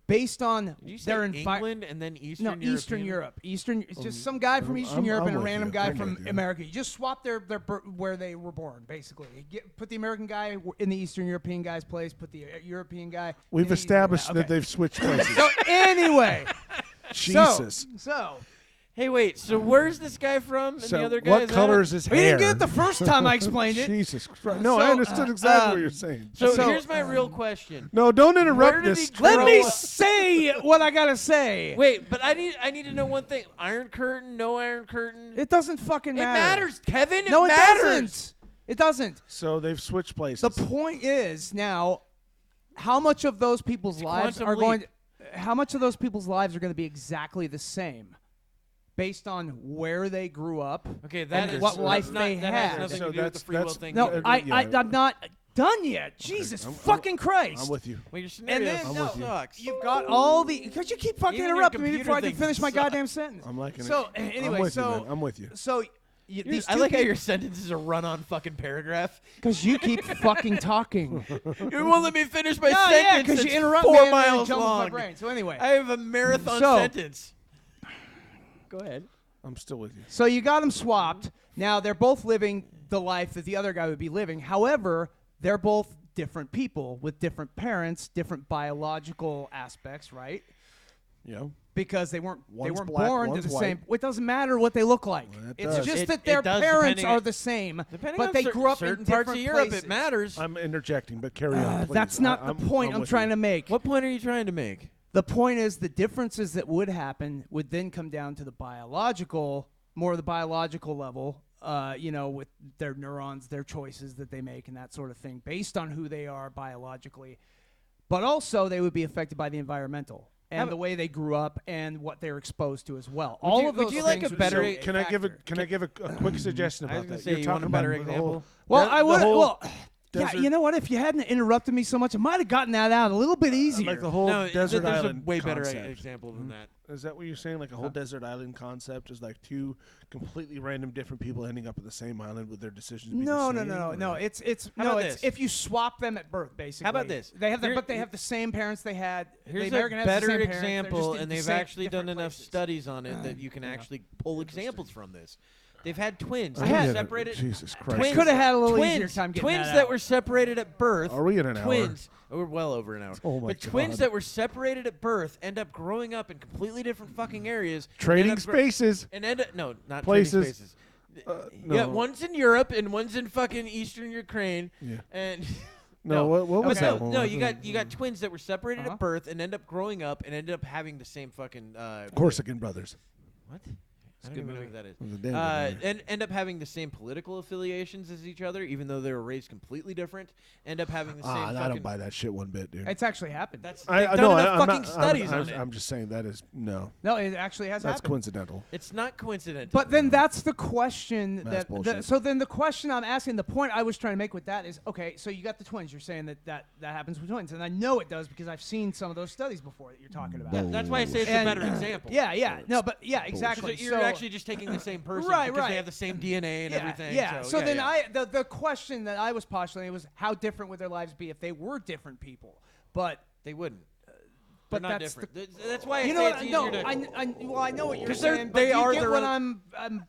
based on Did you say their England and then Eastern Europe? Eastern Europe, it's just some guy from Eastern I'm- Europe I'm and a with random you. guy I'm from with you. America. You just swap their where they were born, basically. Put the American guy in the Eastern European guy's place. Put the European guy. We've in the Eastern established guy. that Okay. they've switched places. So anyway, Jesus. so. Hey, wait. So where's this guy from? And So the other guy what color is his We hair? didn't get it the first time I explained it. Jesus Christ. No, So, I understood exactly what you're saying. So, So, here's my real question. No, don't Where interrupt did this. he Let grow me up? say what I gotta say. Wait, but I need to know one thing. Iron Curtain, no Iron Curtain. It doesn't fucking It matter. matters, Kevin. No, it matters. doesn't. It doesn't. So they've switched places. The point is now, how much of those people's lives quantum are going? leap. How much of those people's lives are going to be exactly the same, based on where they grew up? Okay, that And is what life not, they that had. has nothing So to do with the that's- free will that's- thing. No, either. I'm not done yet. Jesus I'm- fucking Christ! I'm with you. Well, your And scenario then I'm no, with you. sucks. you've got all the because you keep fucking Even your interrupting me computer before I can thing finish my sucks. goddamn sentence. I'm liking So it. anyway, I'm with so you, man. I'm with you. so these I like how your sentences are run-on fucking paragraph. because you keep fucking talking. You won't let me finish my No, yeah, sentence. because you that's interrupt 4 me and it miles jumbles long. my brain. So anyway, I have a marathon So- sentence. Go ahead. I'm still with you. so you got them swapped. Now they're both living the life that the other guy would be living. However, they're both different people with different parents, different biological aspects, right? Yeah. Because they weren't One's black, born to one's the white. same. It doesn't matter what they look like. Well, it It's does. just It- that their it does, parents depending are on- the same, Depending but on they cer- grew up certain in parts different of Europe, places. it matters. I'm interjecting, but carry on, please. That's not the point I'm with trying you. to make. What point are you trying to make? The point is the differences that would happen would then come down to the biological, more of the biological level, with their neurons, their choices that they make and that sort of thing based on who they are biologically. But also they would be affected by the environmental. and the way they grew up and what they're exposed to as well. All of those would you like things a would better- be Can I give a quick suggestion I was about gonna that? say, You're you talking want a better about the example? whole- Well, the- I the would. whole Well, yeah, desert- you know what? If you hadn't interrupted me so much, I might have gotten that out a little bit easier. like the whole No, desert there's island a way better concept. example than that. Is that what you're saying? Like a whole desert island concept is like two completely random different people ending up at the same island with their decisions being No, the no, same? no. or- It's How no. about It's this? if you swap them at birth, basically. How about this? They have Here- but they have the same parents they had. Here's the a American has the better same parents, they're example, just in and the they've same actually done different enough places. studies on it that you can actually pull examples from this. They've had twins. Are They we were in a- separated. Jesus Christ. Twins Could have had a little twins, easier time getting twins that that out. were separated at birth. Are we in an hour? Twins. Oh, we're well over an hour. Oh my but twins God. that were separated at birth end up growing up in completely different fucking areas. Trading end up gro- spaces. And end up no, not Places. trading spaces. Yeah, No. one's in Europe and one's in fucking Eastern Ukraine. Yeah. And No, what was but that no, one? no, you got twins that were separated Uh-huh. at birth and end up growing up and ended up having the same fucking Corsican brothers. What? I don't good even know movie. what that is. It was a damn good movie. And end up having the same political affiliations as each other, even though they were raised completely different. End up having the same. I fucking, don't buy that shit one bit, dude. It's actually happened. That's I they've done no, enough I'm fucking not, studies I'm, on it. I'm just saying that is no. No, it actually has That's happened. coincidental. It's not coincidental. But then that's the question That's that. bullshit. So then the question I'm asking, the point I was trying to make with that is, okay, so you got the twins. You're saying that happens with twins, and I know it does because I've seen some of those studies before that you're talking about. Yeah, that's why I say it's And- a better example. Yeah. No, but yeah, Because exactly. you're So- actually just taking the same person Right, because right. they have the same DNA and everything. Yeah. So yeah, then yeah. the question that I was postulating was how different would their lives be if they were different people? But they wouldn't. but They're not that's different. That's why I you say know it's what? easier No, to. well I know what you're 'Cause they're- saying. they but you are get their what own- I'm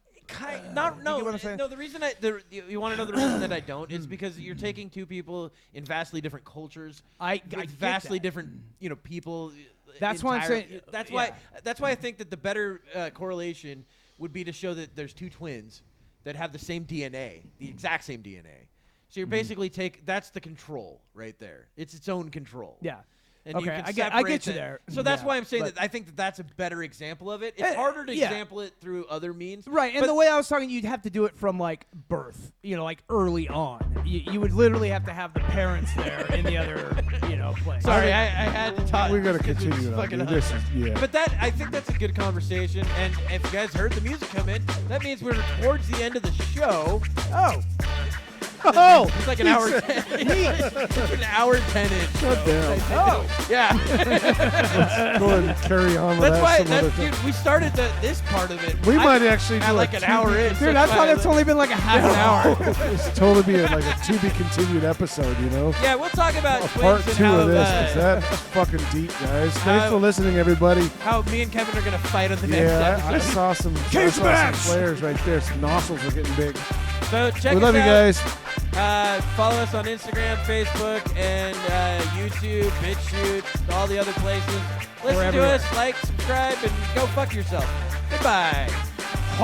Not, no, You get what I'm saying? no. The reason you want to know the reason that I don't is because you're taking two people in vastly different cultures, I with get vastly that. different, people. That's why I'm entire- saying- That's yeah. why. That's why I think that the better correlation would be to show that there's two twins that have the same DNA, the exact same DNA. So you're basically that's the control right there. It's its own control. Yeah. And you Okay, can I get separate you that. there. So that's Yeah, why I'm saying but- that I think that that's a better example of it. It's harder to yeah. example it through other means. Right, and but the way I was talking, you'd have to do it from like birth, like early on. You would literally have to have the parents there in the other, place. Sorry, I had to talk. We gotta just 'cause continue it's it on, fucking dude. This is yeah. But I think that's a good conversation. And if you guys heard the music come in, that means we're towards the end of the show. Oh, Oh, It's like an hour 10. It's an hour 10-inch. Shut down. oh, Yeah. Go ahead and carry on with That's that why, some other time. dude, we started this part of it. We might actually at do like a an hour in. dude, I thought it's only been like a half an hour. It's totally be like a to be continued episode, Yeah, we'll talk about A twins part and 2 how, of this. 'Cause that's fucking deep, guys. Thanks for listening, everybody. how me and Kevin are going to fight on the next Yeah, I episode. saw some flares right there. Some nostrils are getting big. So check We us love you out. guys. Follow us on Instagram, Facebook, and YouTube, BitChute, all the other places. Listen to everywhere. us, like, subscribe, and go fuck yourself. Goodbye.